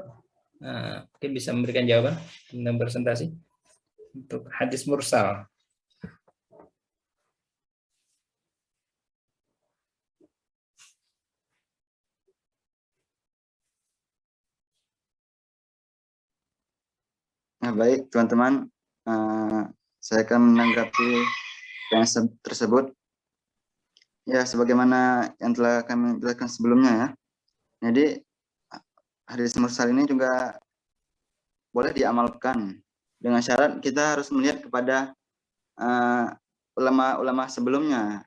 Mungkin bisa memberikan jawaban tentang presentasi untuk hadis mursal. Nah, baik teman-teman, saya akan menanggapi yang tersebut. Ya, sebagaimana yang telah kami jelaskan sebelumnya ya. Jadi hadis mursal ini juga boleh diamalkan dengan syarat kita harus melihat kepada ulama-ulama sebelumnya.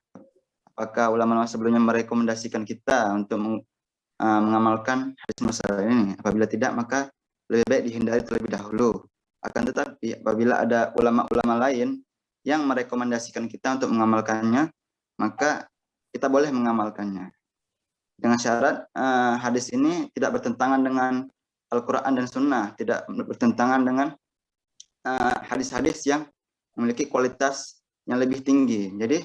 Apakah ulama-ulama sebelumnya merekomendasikan kita untuk mengamalkan hadis mursal ini? Apabila tidak, maka lebih baik dihindari terlebih dahulu. Akan tetapi apabila ada ulama-ulama lain yang merekomendasikan kita untuk mengamalkannya, maka kita boleh mengamalkannya. Dengan syarat hadis ini tidak bertentangan dengan Al-Quran dan Sunnah, tidak bertentangan dengan hadis-hadis yang memiliki kualitas yang lebih tinggi. Jadi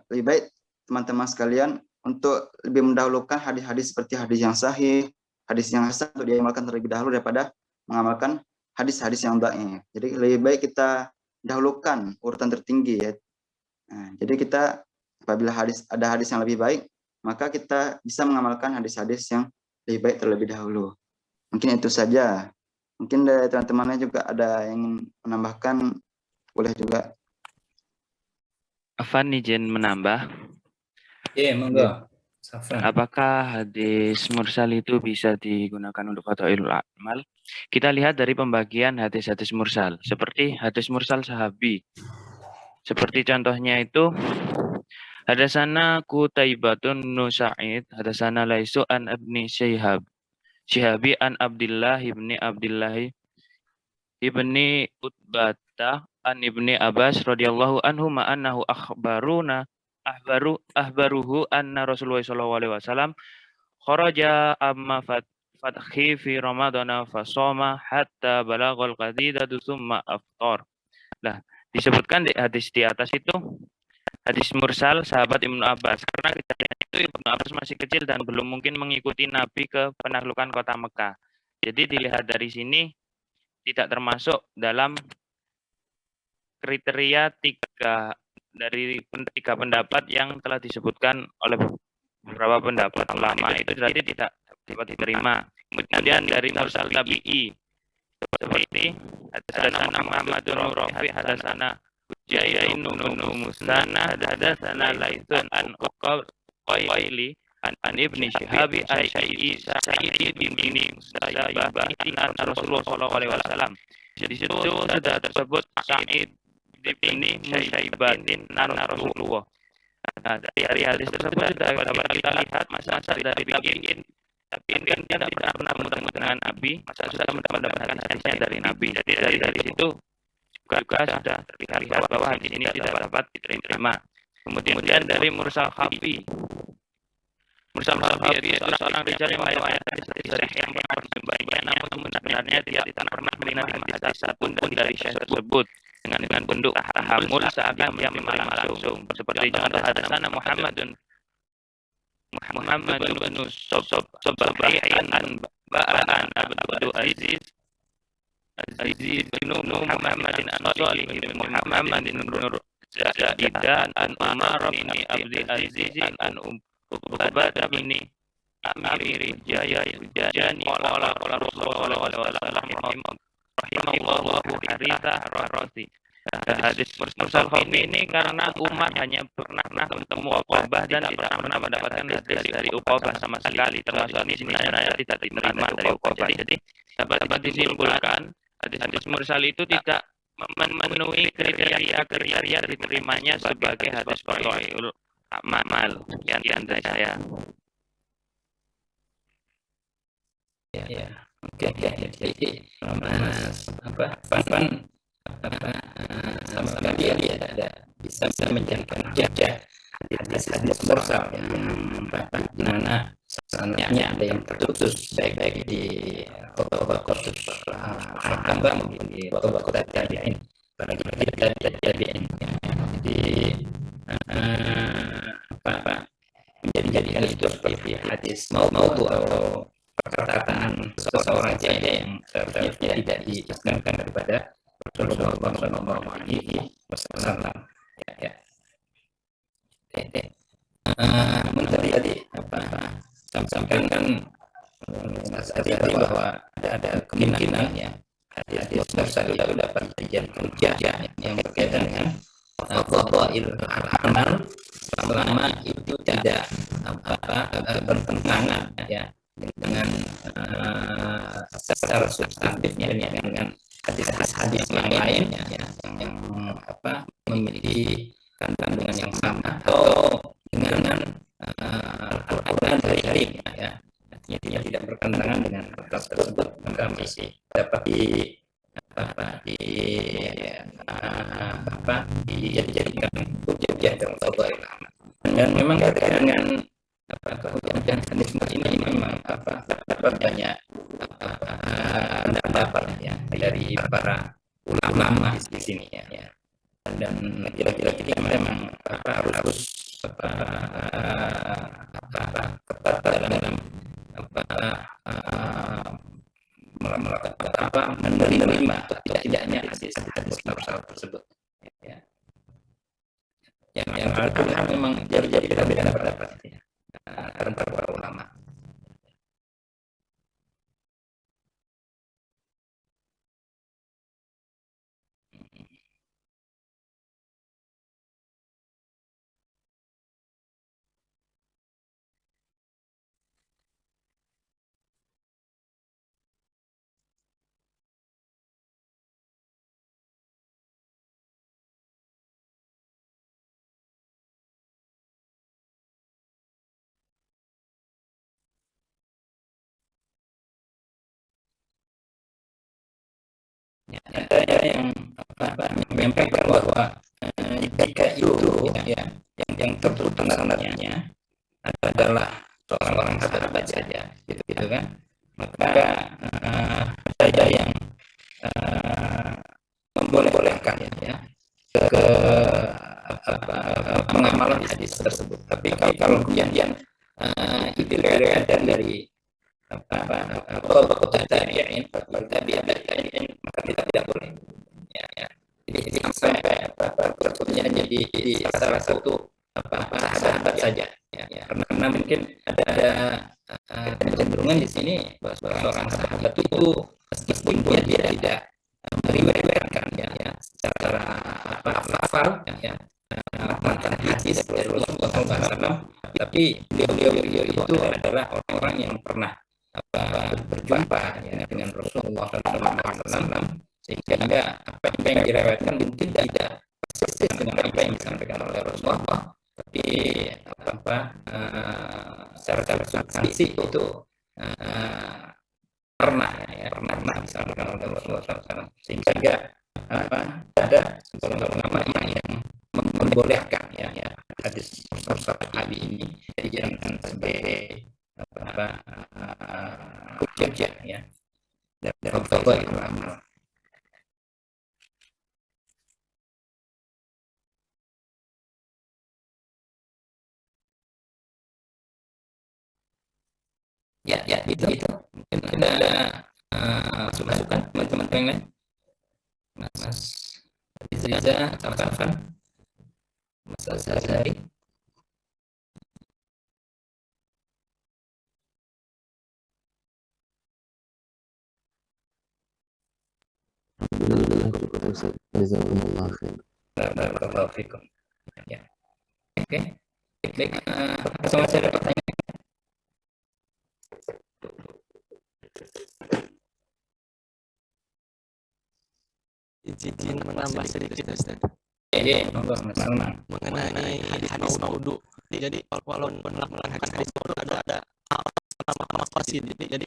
lebih baik teman-teman sekalian untuk lebih mendahulukan hadis-hadis seperti hadis yang sahih, hadis yang hasan untuk diamalkan terlebih dahulu daripada mengamalkan hadis-hadis yang dhaif. Jadi lebih baik kita dahulukan urutan tertinggi ya. Jadi kita apabila ada hadis yang lebih baik, maka kita bisa mengamalkan hadis-hadis yang lebih baik terlebih dahulu. Mungkin itu saja. Mungkin dari teman-temannya juga ada yang ingin menambahkan, boleh juga. Afan izin menambah. Monggo. Safwan. Apakah hadis mursal itu bisa digunakan untuk fadhailul amal? Kita lihat dari pembagian hadis-hadis mursal. Seperti hadis mursal sahabi. Seperti contohnya itu, hadasana Qutaibatun bin Sa'id, hadasana Laisu an Ibni Syihabi an Abdillah ibni Utbata an ibni Abbas radhiyallahu anhu ma'annahu ahbaruhu anna Rasulullah sallallahu alaihi wasallam kharaja amma fathi fi ramadana fasoma hatta balaghal qadidatu thumma aftar. Nah, disebutkan di hadis di atas itu hadis mursal sahabat Ibnu Abbas, karena kejadian itu Ibnu Abbas masih kecil dan belum mungkin mengikuti Nabi ke penaklukan kota Mekah. Jadi dilihat dari sini tidak termasuk dalam kriteria tiga pendapat yang telah disebutkan oleh beberapa pendapat ulama, itu berarti tidak dapat diterima. Kemudian dari mursal tabi'i seperti hadasana Muhammadun Rafi, hadasana Hujain bin Musana, hadasana Laitsun an Uqaili an Ibni Syihab Sa'id bin Musayyib an Rasulullah sallallahu alaihi wasallam. Di situ sudah tersebut Sa'id bin Musayyib an Rasulullah. Nah, dari hadis tersebut sudah kita lihat masa dari tabi'in kan tidak pernah bertemu dengan Nabi, masa sudah mendapatkan hadisnya dari Nabi. Jadi dari situ juga sudah terlihat bahwa hadis ini tidak dapat diterima. Kemudian dari mursal khafi. Mursal khafi itu seorang rijal yang meriwayatkan hadis sahih yang banyak, namun sebenarnya tidak pernah menerima hadis satupun dari syekh tersebut dengan bentuk tahammul seakan dia menerima langsung. Seperti contoh hadasana Muhammadun bin Sobahi'an ba'an Abdul Aziz bin Muhammadin Ansari bin Muhammadin Nur Zaidan an Umar bin Abdul Aziz an Ubadah bin Amir Jaya Jani qala Rasulullah sallallahu alaihi wasallam rahimahullahu Harithah Rasi. Hadis mursal khafi ini karena umat hanya pernah bertemu Uqbah dan tidak pernah mendapatkan hadis dari Uqbah sama sekali, termasuk ini sebenarnya tidak diterima dari Uqbah. Jadi dapat disimpulkan hadis mursal itu tidak memenuhi kriteria diterimanya sebagai hadis fadhailul amal. Sekian dari saya. Ya. Oke. Jadi Mas sama sekali dia tidak bisa menjadikan hujah hadis mursal yang mana sanadnya ada yang terputus, baik di Tabaqat Hakam maupun di Tabaqat Tabi'in. Bagi kita Tabi'in, jadi menjadikan itu seperti hadis maudhu atau perkataan seseorang saja yang seharusnya tidak diislamkan kepada Rasulullah sallallahu alaihi wasallam. Ya. Tadi sampaikan Mas Adi bahwa ada kemungkinan ya hadis mursal itu dapat dijadikan hujah yang berkaitan dengan fadhailul amal selama itu tidak bertentangan ya dengan secara substantifnya dengan hadis-hadis yang lain yang memiliki kandungan yang sama atau dengan Al-Quran dari ya, artinya tidak bertentangan dengan hal tersebut, maka masih dapat dijadikan hujah dalam fadhailul amal. Dan memang terkait dengan kehujahan hadis ini memang dapat banyak pendapat ya dari para ulama di sini ya. Dan kira-kira kita memang harus ketat dalam menerima tidaknya hadis mursal tersebut ya. Yang memang jadi berbeda pendapat ya antara para ulama. Ya, ada yang menyampaikan bahwa jika itu ya yang tertutup sanadnya adalah seorang sahabat saja, gitu kan, maka ada yang membolehkan ya ke pengamalan hadis tersebut. Tapi kalau kemudian itu diriwayatkan dari tabi'in, maka kita tidak boleh. Ya. Jadi sampai kemudian jadi salah satu sahabat saja. Ya. Karena mungkin ada kecenderungan di sini bahwa seorang sahabat itu meskipun dia tidak meriwayatkan ya secara hafal ya tentang hadis dari Rasulullah SAW, tapi beliau itu adalah orang yang pernah berjumpa ya, dengan Rasulullah SAW, sehingga apa yang direwetkan mungkin tidak persis dengan apa yang disampaikan oleh Rasulullah, tapi secara substansi itu pernah disampaikan oleh Rasulullah SAW, sehingga ada ulama yang membolehkan ya hadis sahabat ini dijadikan sebagai hujjah ya dari fadhail amal. Ya itu mungkin ada masukan teman-teman yang lain. Mas Riza, Afan, Mas Azhari. Alhamdulillah cukup Ustaz. Jazakumullah khair. Barakallahu fikum. Ya. Oke. Baik, apakah masih ada pertanyaan? Izin menambah sedikit Ustaz. Jadi, Mengenai hadis maudhu. Jadi walaupun melakukan hadis maudhu ada nama qasid. Jadi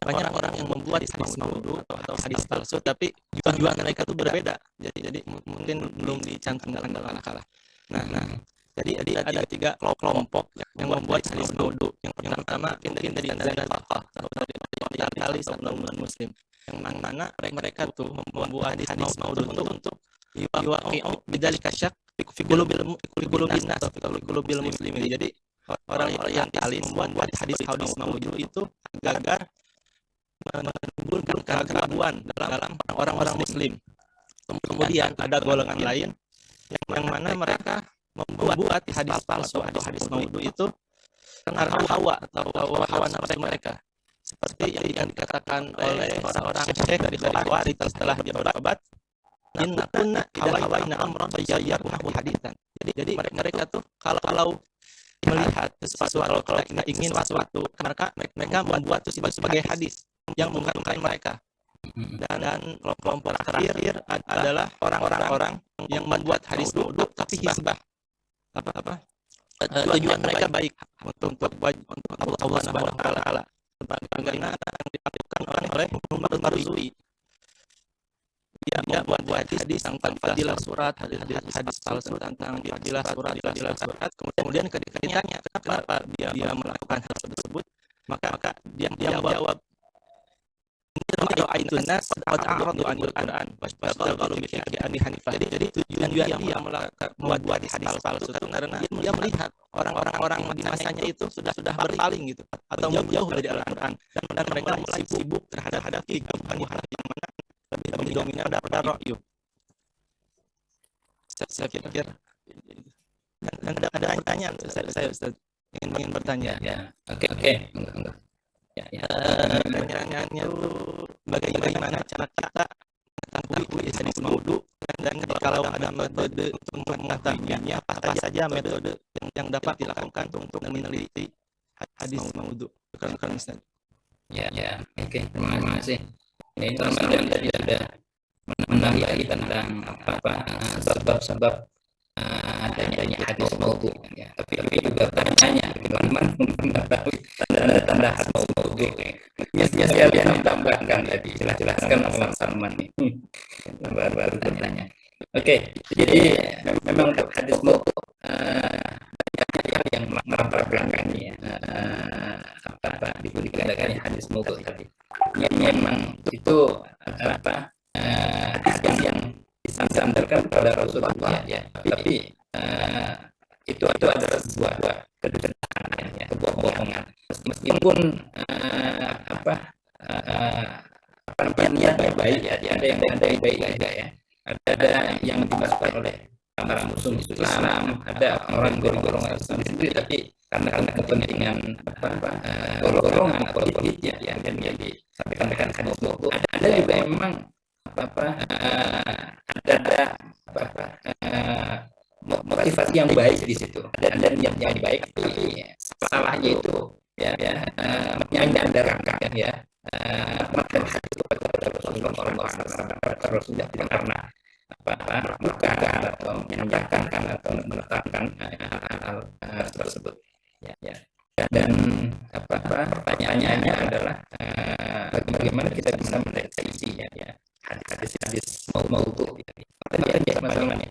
banyak orang yang membuat hadis maudhu atau hadis palsu, tapi tujuan mereka itu berbeda. Jadi mungkin belum dicantumkan dalam kalah. Nah, jadi ada 3 kelompok yang membuat hadis maudhu. Yang pertama mungkin dari Zanadaqah atau dari orientalis atau non-muslim, yang mana mereka tuh membuat hadis maudhu untuk yuwaqi'u bidzalika syak fi qulubil nas atau fi qulubil muslimin. Jadi orang yang membuat hadis maudhu itu agar menimbulkan keraguan dalam orang-orang muslim. Kemudian ada golongan lain yang mana mereka membuat hadis palsu atau hadis maudhu itu karena hawa atau hawa nafsu mereka, seperti yang dikatakan oleh seorang syekh dari Khawarij setelah dia bertobat, inna kunna idza hawaina amran fajayyarnahu haditsan. Jadi mereka tuh kalau melihat sesuatu, kalau kita ingin sesuatu, maka mereka membuat itu sebagai hadis yang mengatakan mereka. Dan kelompok terakhir adalah orang-orang yang membuat hadis maudhu tapi hisbah. Tujuan mereka baik untuk Allah Subhanahu wa taala. Sebagaimana yang dilakukan oleh Muhammad Marzuki. Dia buat hadis tentang fadilah surat, hadis palsu tentang fadilah surat. Kemudian ketika ditanya kenapa dia melakukan hal tersebut, maka dia menjawab, jadi tujuan dia membuat hadis palsu itu karena dia melihat orang-orang di masanya itu sudah berpaling gitu atau menjauh dari Al-Quran, dan mereka mulai sibuk terhadap kehidupan yang mana lebih dominan pada ra'yu. Saya pikir dan ada pertanyaan saya Ustaz, ingin bertanya. Oke. Pertanyaannya itu bagaimana cara kita mengetahui hadis maudhu, dan kalau ada metode untuk mengetahuinya, apa saja metode yang dapat dilakukan untuk meneliti hadis maudhu. Bukan Ustaz. Oke. Terima kasih. Ini Ramadan tadi sudah menambah tentang sebab-sebab ada adanya hadis maudhu ya. Tapi juga tanya bagaimana mengetahui tanda-tanda hadis maudhu. Biasanya saya tambahkan tadi jelaskan Bang Salman ini. Baru bertanya. Oke, jadi memang untuk hadis maudhu yang melatar belakangi apa dikatakan hadis maudhu tadi. Yang memang itu hadis yang disandarkan pada Rasulullah ya. Tapi itu adalah sebuah kedustaan ya, sebuah bohongan. Meskipun niatnya baik ya, ada yang baik juga ya. Ada yang dimasukkan oleh para musuh Islam, ada orang golongan Islam sendiri, tapi karena kepentingan golongan politik ya yang disampaikan hadis maudhu. Ada juga memang ada motivasi yang baik di situ, ada niat yang baik, tapi salahnya itu yang diandalkan ya makan hati kepada Rasulullah karena bukan atau menyampaikan atau menetapkan hal tersebut ya. Dan pertanyaannya adalah bagaimana kita bisa mendeteksi ya hadis maudhu tadi ya masalahnya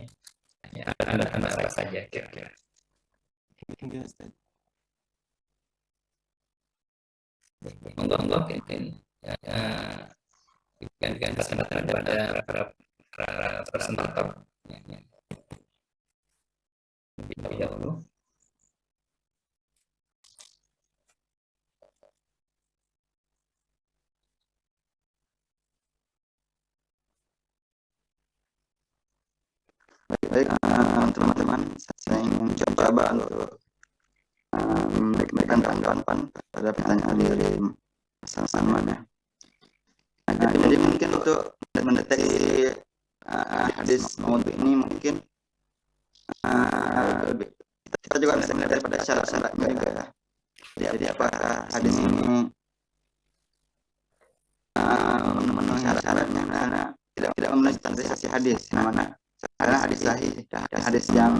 ya tanda-tanda apa saja kira-kira. Monggo mungkin berikan pesan-pesan kepada para presentator ya. Lebih dahulu. Baik, teman-teman, saya ingin coba untuk memberikan tanggapan pada pertanyaan dari Mas Salman ya. Jadi mungkin untuk mendeteksi hadis maudhu ini mungkin kita juga bisa melihat pada syarat-syaratnya juga ya. Jadi apakah hadis ini memenuhi syarat-syaratnya karena tidak memenuhi standarisasi hadis, yang mana karena hadis sahih dan hadis yang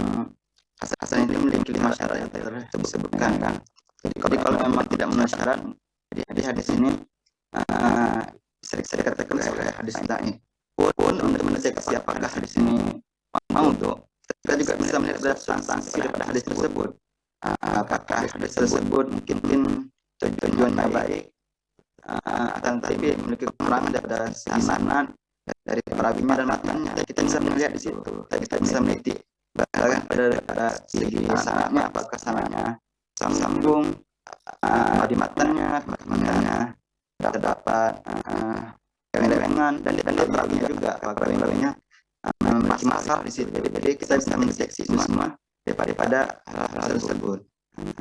hasan ini memiliki 5 syarat yang tersebutkan kan. Jadi kalau memang tidak memenuhi syarat, jadi hadis ini sering dikatakan oleh hadis dhaif. Pun untuk mendeteksi apakah hadis ini maudhu, kita juga bisa melihat sanksi pada hadis tersebut. Apakah hadis tersebut mungkin tujuannya baik, tapi memiliki kekurangan daripada sanad dari perawinya dan matnanya. Kita bisa melihat di situ. Kita bisa meneliti bahkan pada segi sanadnya, apakah sanadnya sambung di matnanya, terdapat kewenangan dan perawinya juga, perawinya memiliki masalah di situ. Jadi kita bisa mendeteksi semua daripada hal tersebut.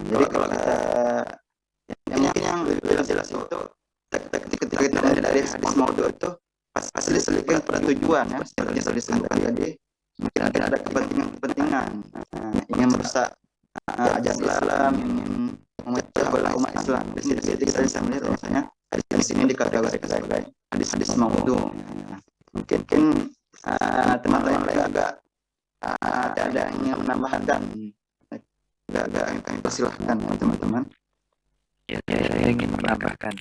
Jadi kalau kita yang lebih jelas itu ketika kita melihat dari hadis maudhu itu pasti diselipkan pada tujuan ya, seperti yang disebutkan tadi. Mungkin ada kepentingan ingin merusak ajaran Islam, ingin memecah belah umat Islam. Di sini kita bisa melihat misalnya hadis ini dikategorikan sebagai hadis maudhu. Mungkin teman-teman agak ada yang ingin menambahkan, agak kami persilahkan ya teman-teman. Ya, saya ingin menambahkan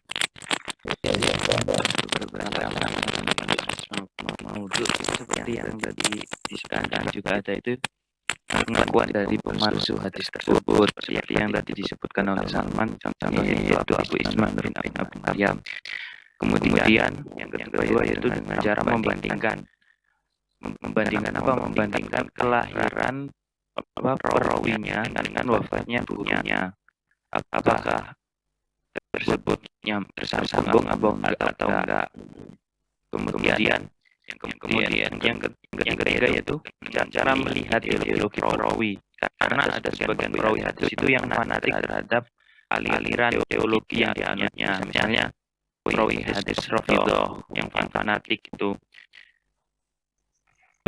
beberapa maudhu seperti yang tadi disebutkan juga ada itu pengakuan dari pemalsu hadis tersebut seperti yang tadi disebutkan oleh Salman, contohnya yaitu Abu Ismail bin Abi Maryam. Kemudian yang kedua yaitu dengan cara membandingkan kelahiran perawinya dengan wafatnya gurunya, apakah tersebutnya tersambung atau enggak. Kemudian yang ketiga yaitu cara melihat ideologi perawi, karena ada sebagian perawi hadis itu yang fanatik terhadap aliran teologi yang dianutnya, misalnya perawi hadis Rafidhah yang fanatik itu.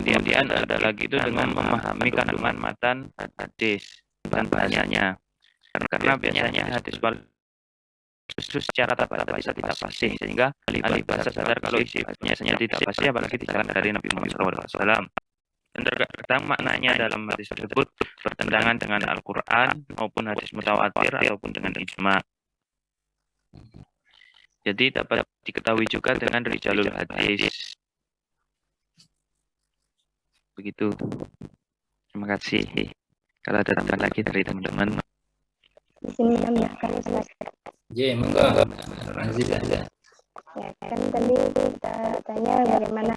Kemudian ada lagi itu dengan memahami kandungan matan hadis dan bahasanya, karena biasanya hadis justru secara tata bisa tidak fasih, sehingga ahli bahasa sadar kalau isi bahasanya tidak fasih, apalagi dijalankan dari Nabi Muhammad SAW. Dan terkadang maknanya dalam hadis tersebut bertentangan dengan Al-Quran maupun hadis mutawatir ataupun dengan ijma. Jadi dapat diketahui juga dengan rijalul hadis. Begitu. Terima kasih. Kalau ada tambahan lagi dari teman-teman. Di sini tambahkan Mas. Jadi monggo Aziz aja. Ya, kan tadi kita tanya bagaimana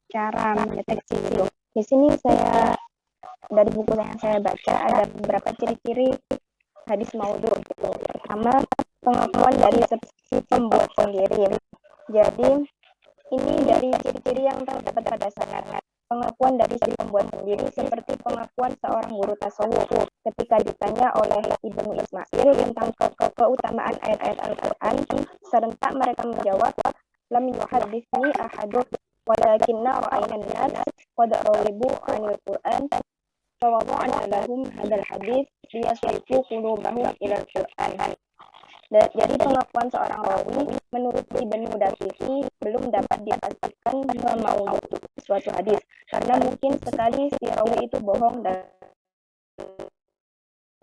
cara mendeteksi itu. Di sini saya dari buku yang saya baca ada beberapa ciri-ciri hadis maudhu gitu. Pertama, pengakuan dari si pembuat sendiri. Jadi ini dari ciri-ciri yang terdapat pada sanad. Pengakuan dari si pembuat sendiri seperti pengakuan seorang guru tasawuf ketika ditanya oleh Ibnu Ismail tentang keutamaan ayat-ayat Al-Quran, serentak mereka menjawab, lam yuhaddithni ahadun walakinna ra'ayna an-nas qad rawibu 'anil Qur'an fa wada'na lahum hadzal hadits liyasrifu qulubahum ila al-Qur'an. Jadi pengakuan seorang rawi menurut Ibnu Daqiqi belum dapat dipastikan maudhu suatu hadis karena mungkin sekali si rawi itu bohong dalam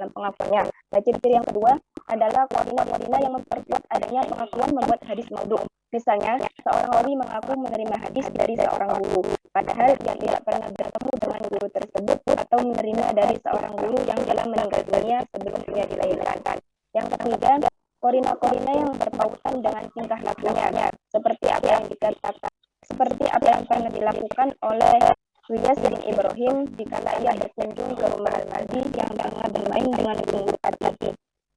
pengakuannya. Nah, ciri-ciri yang kedua adalah koordinat yang memperkuat adanya pengakuan membuat hadis maudhu. Misalnya, seorang rawi mengaku menerima hadis dari seorang guru, padahal dia tidak pernah bertemu dengan guru tersebut atau menerima dari seorang guru yang telah meninggal dunia sebelum dia dilahirkan. Yang ketiga, korina-korina yang berpautan dengan tingkah lakunya, seperti apa yang pernah dilakukan oleh Wiyas bin Ibrahim dikala ia berkunjung ke rumah Al-Mazi yang tengah bermain dengan guru tadi.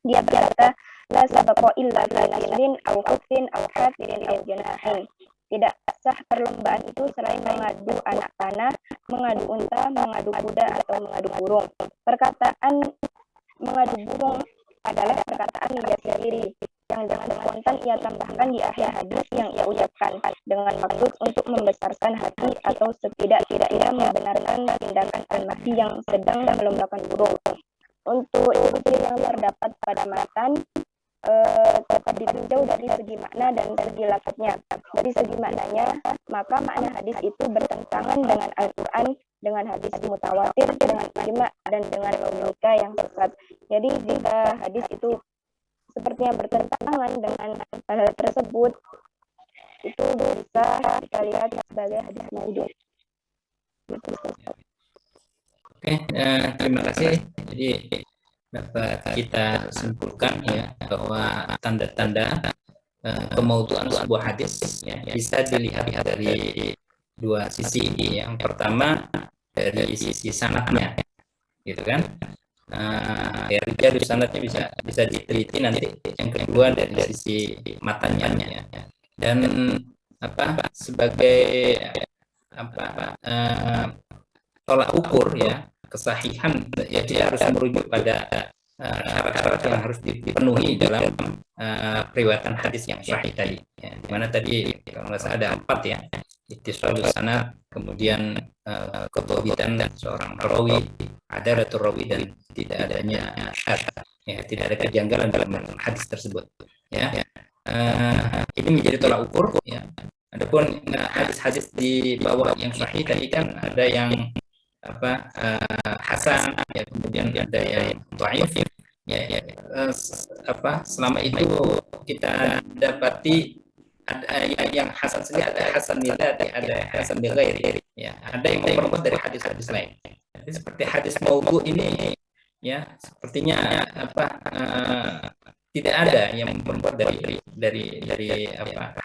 Dia berkata, la sabaqa illa fi nasrin aw khufin aw hafidin aw janahin. Tidak sah perlombaan itu selain mengadu anak panah, mengadu unta, mengadu kuda atau mengadu burung. Perkataan mengadu burung adalah perkataan dia sendiri yang dengan spontan ia tambahkan di akhir hadis yang ia ucapkan dengan maksud untuk membesarkan hati atau setidak-tidaknya membenarkan tindakan al-mahdi yang sedang melombakan burung. Untuk ciri yang terdapat pada matan dapat ditinjau dari segi makna dan segi lafadznya. Dari segi maknanya, maka makna hadis itu bertentangan dengan Al-Quran, dengan hadis mutawatir, dengan ijma, dan dengan logika yang sesat. Jadi jika hadis itu sepertinya bertentangan dengan hal tersebut, itu bisa kita lihat sebagai hadis maudhu. Oke, terima kasih. Jadi dapat kita simpulkan ya bahwa tanda-tanda kemaudhu'an sebuah hadis ya, bisa dilihat dari dua sisi. Yang pertama dari sisi sanadnya, gitu kan? Dari sanadnya bisa diteliti nanti. Yang kedua dari sisi matanya ya. Dan sebagai tolak ukur ya kesahihan ya dia harus merujuk pada syarat-syarat yang harus dipenuhi dalam periwayatan hadis yang sahih tadi ya. Dimana tadi kalau nggak salah ada 4 ya, ittisalus sanad, kemudian kebawitan seorang rawi, ada rawi dan tidak adanya ya, tidak ada kejanggalan dalam hadis tersebut ya. Ini menjadi tolak ukur ya. Adapun hadis-hadis di bawah yang sahih tadi kan ada yang hasan ya, kemudian ada yang dhaif ya, selama itu kita dapati ada yang hasan sendiri, ada hasan nilai, ada hasan nilai ya, ada yang memperkuat dari hadis-hadis lain. Jadi seperti hadis maudhu ini ya, sepertinya tidak ada yang memperkuat dari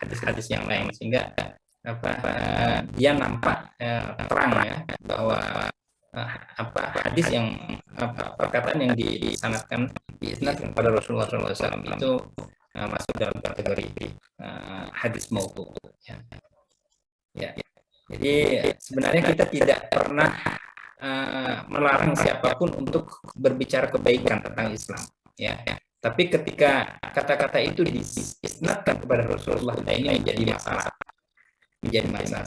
hadis-hadis yang lain, sehingga dia nampak terang ya bahwa hadis yang perkataan yang disanadkan diisnadkan pada Rasulullah SAW itu masuk dalam kategori hadis maudhu ya. Jadi sebenarnya kita tidak pernah melarang siapapun untuk berbicara kebaikan tentang Islam ya. Tapi ketika kata-kata itu diisnadkan kepada Rasulullah, ini menjadi masalah.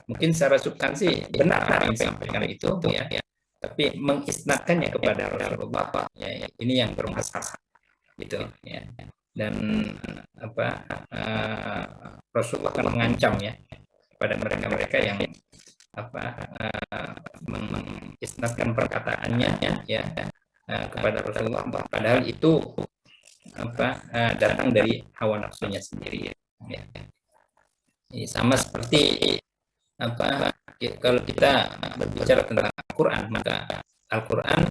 Mungkin secara substansi benar yang disampaikan itu ya, tapi mengisnadkannya kepada Rasulullah ya, ini yang bermasalah gitu ya. Dan Rasulullah kan mengancam ya kepada mereka yang mengisnadkan perkataannya ya kepada Rasulullah, padahal itu datang dari hawa nafsunya sendiri ya. Ini sama seperti kalau kita berbicara tentang Al-Quran, maka Al-Quran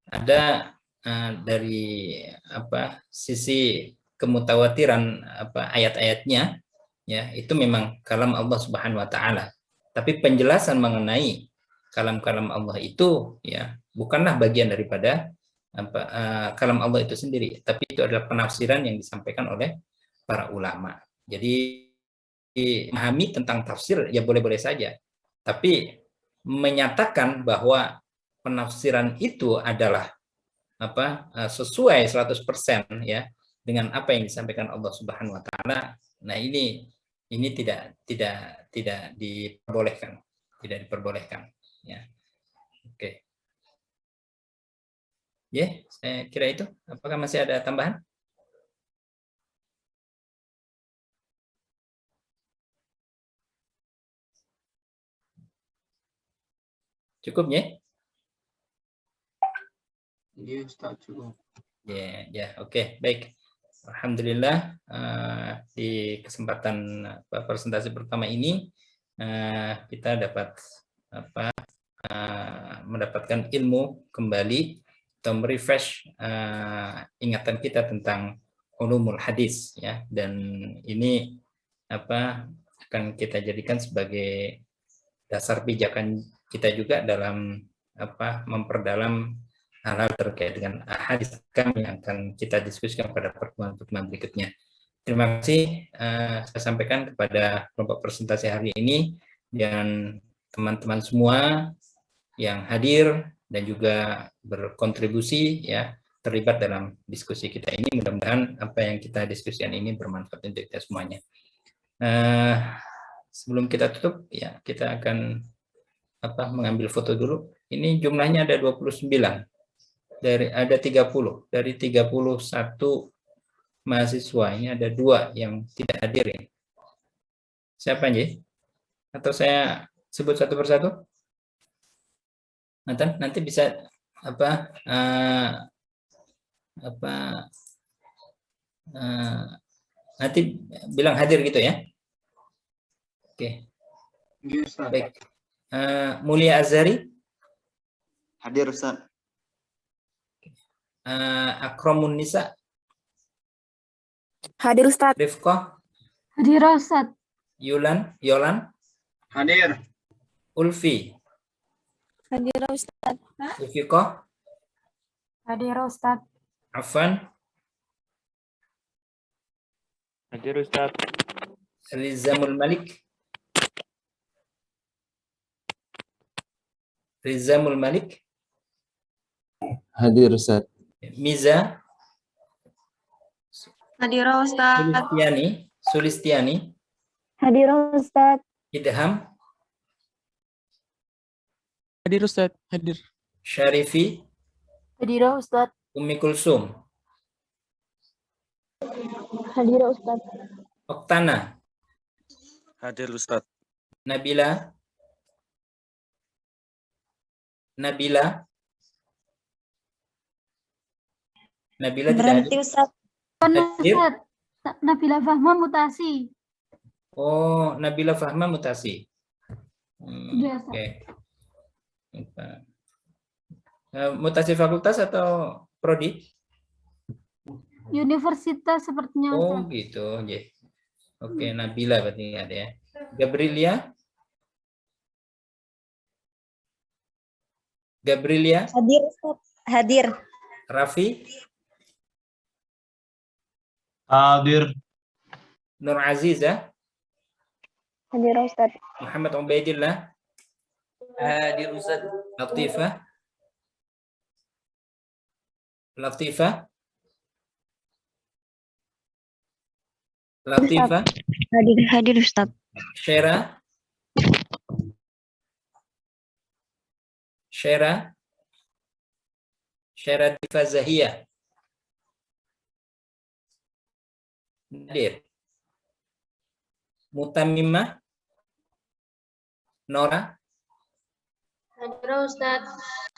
ada dari sisi kemutawatiran ayat-ayatnya ya, itu memang kalam Allah Subhanahu wa taala. Tapi penjelasan mengenai kalam-kalam Allah itu ya bukanlah bagian daripada kalam Allah itu sendiri, tapi itu adalah penafsiran yang disampaikan oleh para ulama. Jadi memahami tentang tafsir ya boleh-boleh saja, tapi menyatakan bahwa penafsiran itu adalah sesuai 100% ya dengan apa yang disampaikan Allah Subhanahu wa taala. Nah, ini tidak diperbolehkan, ya. Oke. Ya, saya kira itu. Apakah masih ada tambahan? Cukup ya? Iya, Ustaz, cukup. Ya, oke, baik. Alhamdulillah di kesempatan presentasi pertama ini kita dapat mendapatkan ilmu kembali atau merefresh ingatan kita tentang ulumul hadis ya, dan ini akan kita jadikan sebagai dasar pijakan kita juga dalam memperdalam hal-hal terkait dengan hadis yang akan kita diskusikan pada pertemuan-pertemuan berikutnya. Terima kasih saya sampaikan kepada kelompok presentasi hari ini dan teman-teman semua yang hadir dan juga berkontribusi ya terlibat dalam diskusi kita ini. Mudah-mudahan apa yang kita diskusikan ini bermanfaat untuk kita semuanya. Sebelum kita tutup ya, kita akan mengambil foto dulu. Ini jumlahnya ada 29. Ada 30. Dari 31 mahasiswa ini ada 2 yang tidak hadir ini. Siapa aja? Atau saya sebut satu persatu? Nanti bisa nanti bilang hadir gitu ya. Oke. Baik. Mulia Azhari hadir, Ustaz. Akramun Nisa Hadir, Ustaz. Rifqah Hadir, Ustaz. Yolan Hadir. Ulfi Hadir, Ustaz. Ufiqah Hadir, Ustaz. Afan Hadir, Ustaz. Rizamul Malik Hadir, Ustaz. Miza Hadir, Ustaz. Sulistiani Hadir, Ustaz. Idham Hadir, Ustaz. Hadir. Syarifi Hadir, Ustaz. Ummi Kulsum Hadir, Ustaz. Oktana Hadir, Ustaz. Nabila tidak Berhenti, hadir. Ustaz. Hadir. Ustaz. Nabila Fahma mutasi. Oh, Nabila Fahma mutasi. Iya, Ustaz. Oke. Mutasi fakultas atau prodi? Universitas sepertinya, Ustaz. Oh, gitu. Yeah. Oke, Nabila berarti ada ya. Gabrilia? Hadir, Ustaz. Hadir. Raffi? Hadir. Nur Aziza? Hadir, Ustaz. Muhammad Ubaidillah? Hadir, Ustaz. Latifah? Hadir, Ustaz. Syera? Syera Diva Zahia? Hadir. Mutamimah? Nora? Hadir Ustaz.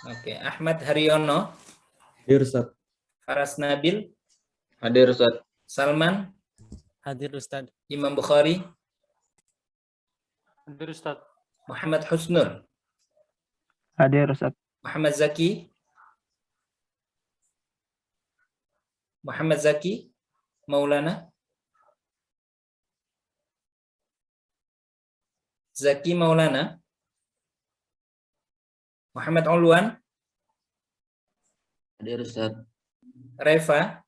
Oke, Ahmad Haryono, Hadir Ustaz. Faras Nabil, Hadir Ustaz. Salman, Hadir Ustaz. Imam Bukhari, Hadir Ustaz. Muhammad Husnul, Hadir Ustaz. Muhammad Zaki, Maulana, Zaki Maulana, Muhammad Ulwan, Hadir Ustaz. Reva,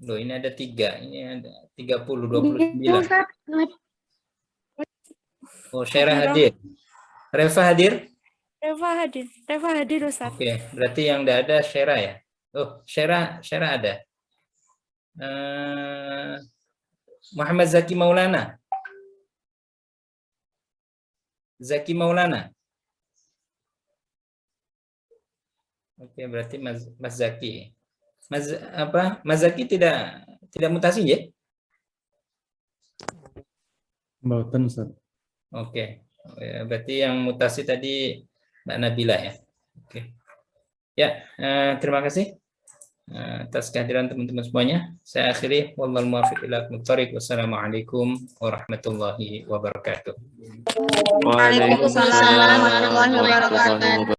Loh, ini ada 3, ini ada 30, 29. Oh, Syera hadir. Reva hadir? Reva hadir Ustaz. Oke, berarti yang tidak ada Syera ya? Oh, Syera ada. Muhammad Zaki Maulana. Oke, berarti Mas Zaki. Mas Zaki tidak mutasi ya? Mboten Ustaz. Oke. Berarti yang mutasi tadi Mbak Nabila ya. Oke. Ya, terima kasih atas kehadiran teman-teman semuanya. Saya akhiri, wallahul muwaffiq ila aqwamit thoriq. Wassalamualaikum warahmatullahi wabarakatuh. Waalaikumsalam warahmatullahi wabarakatuh.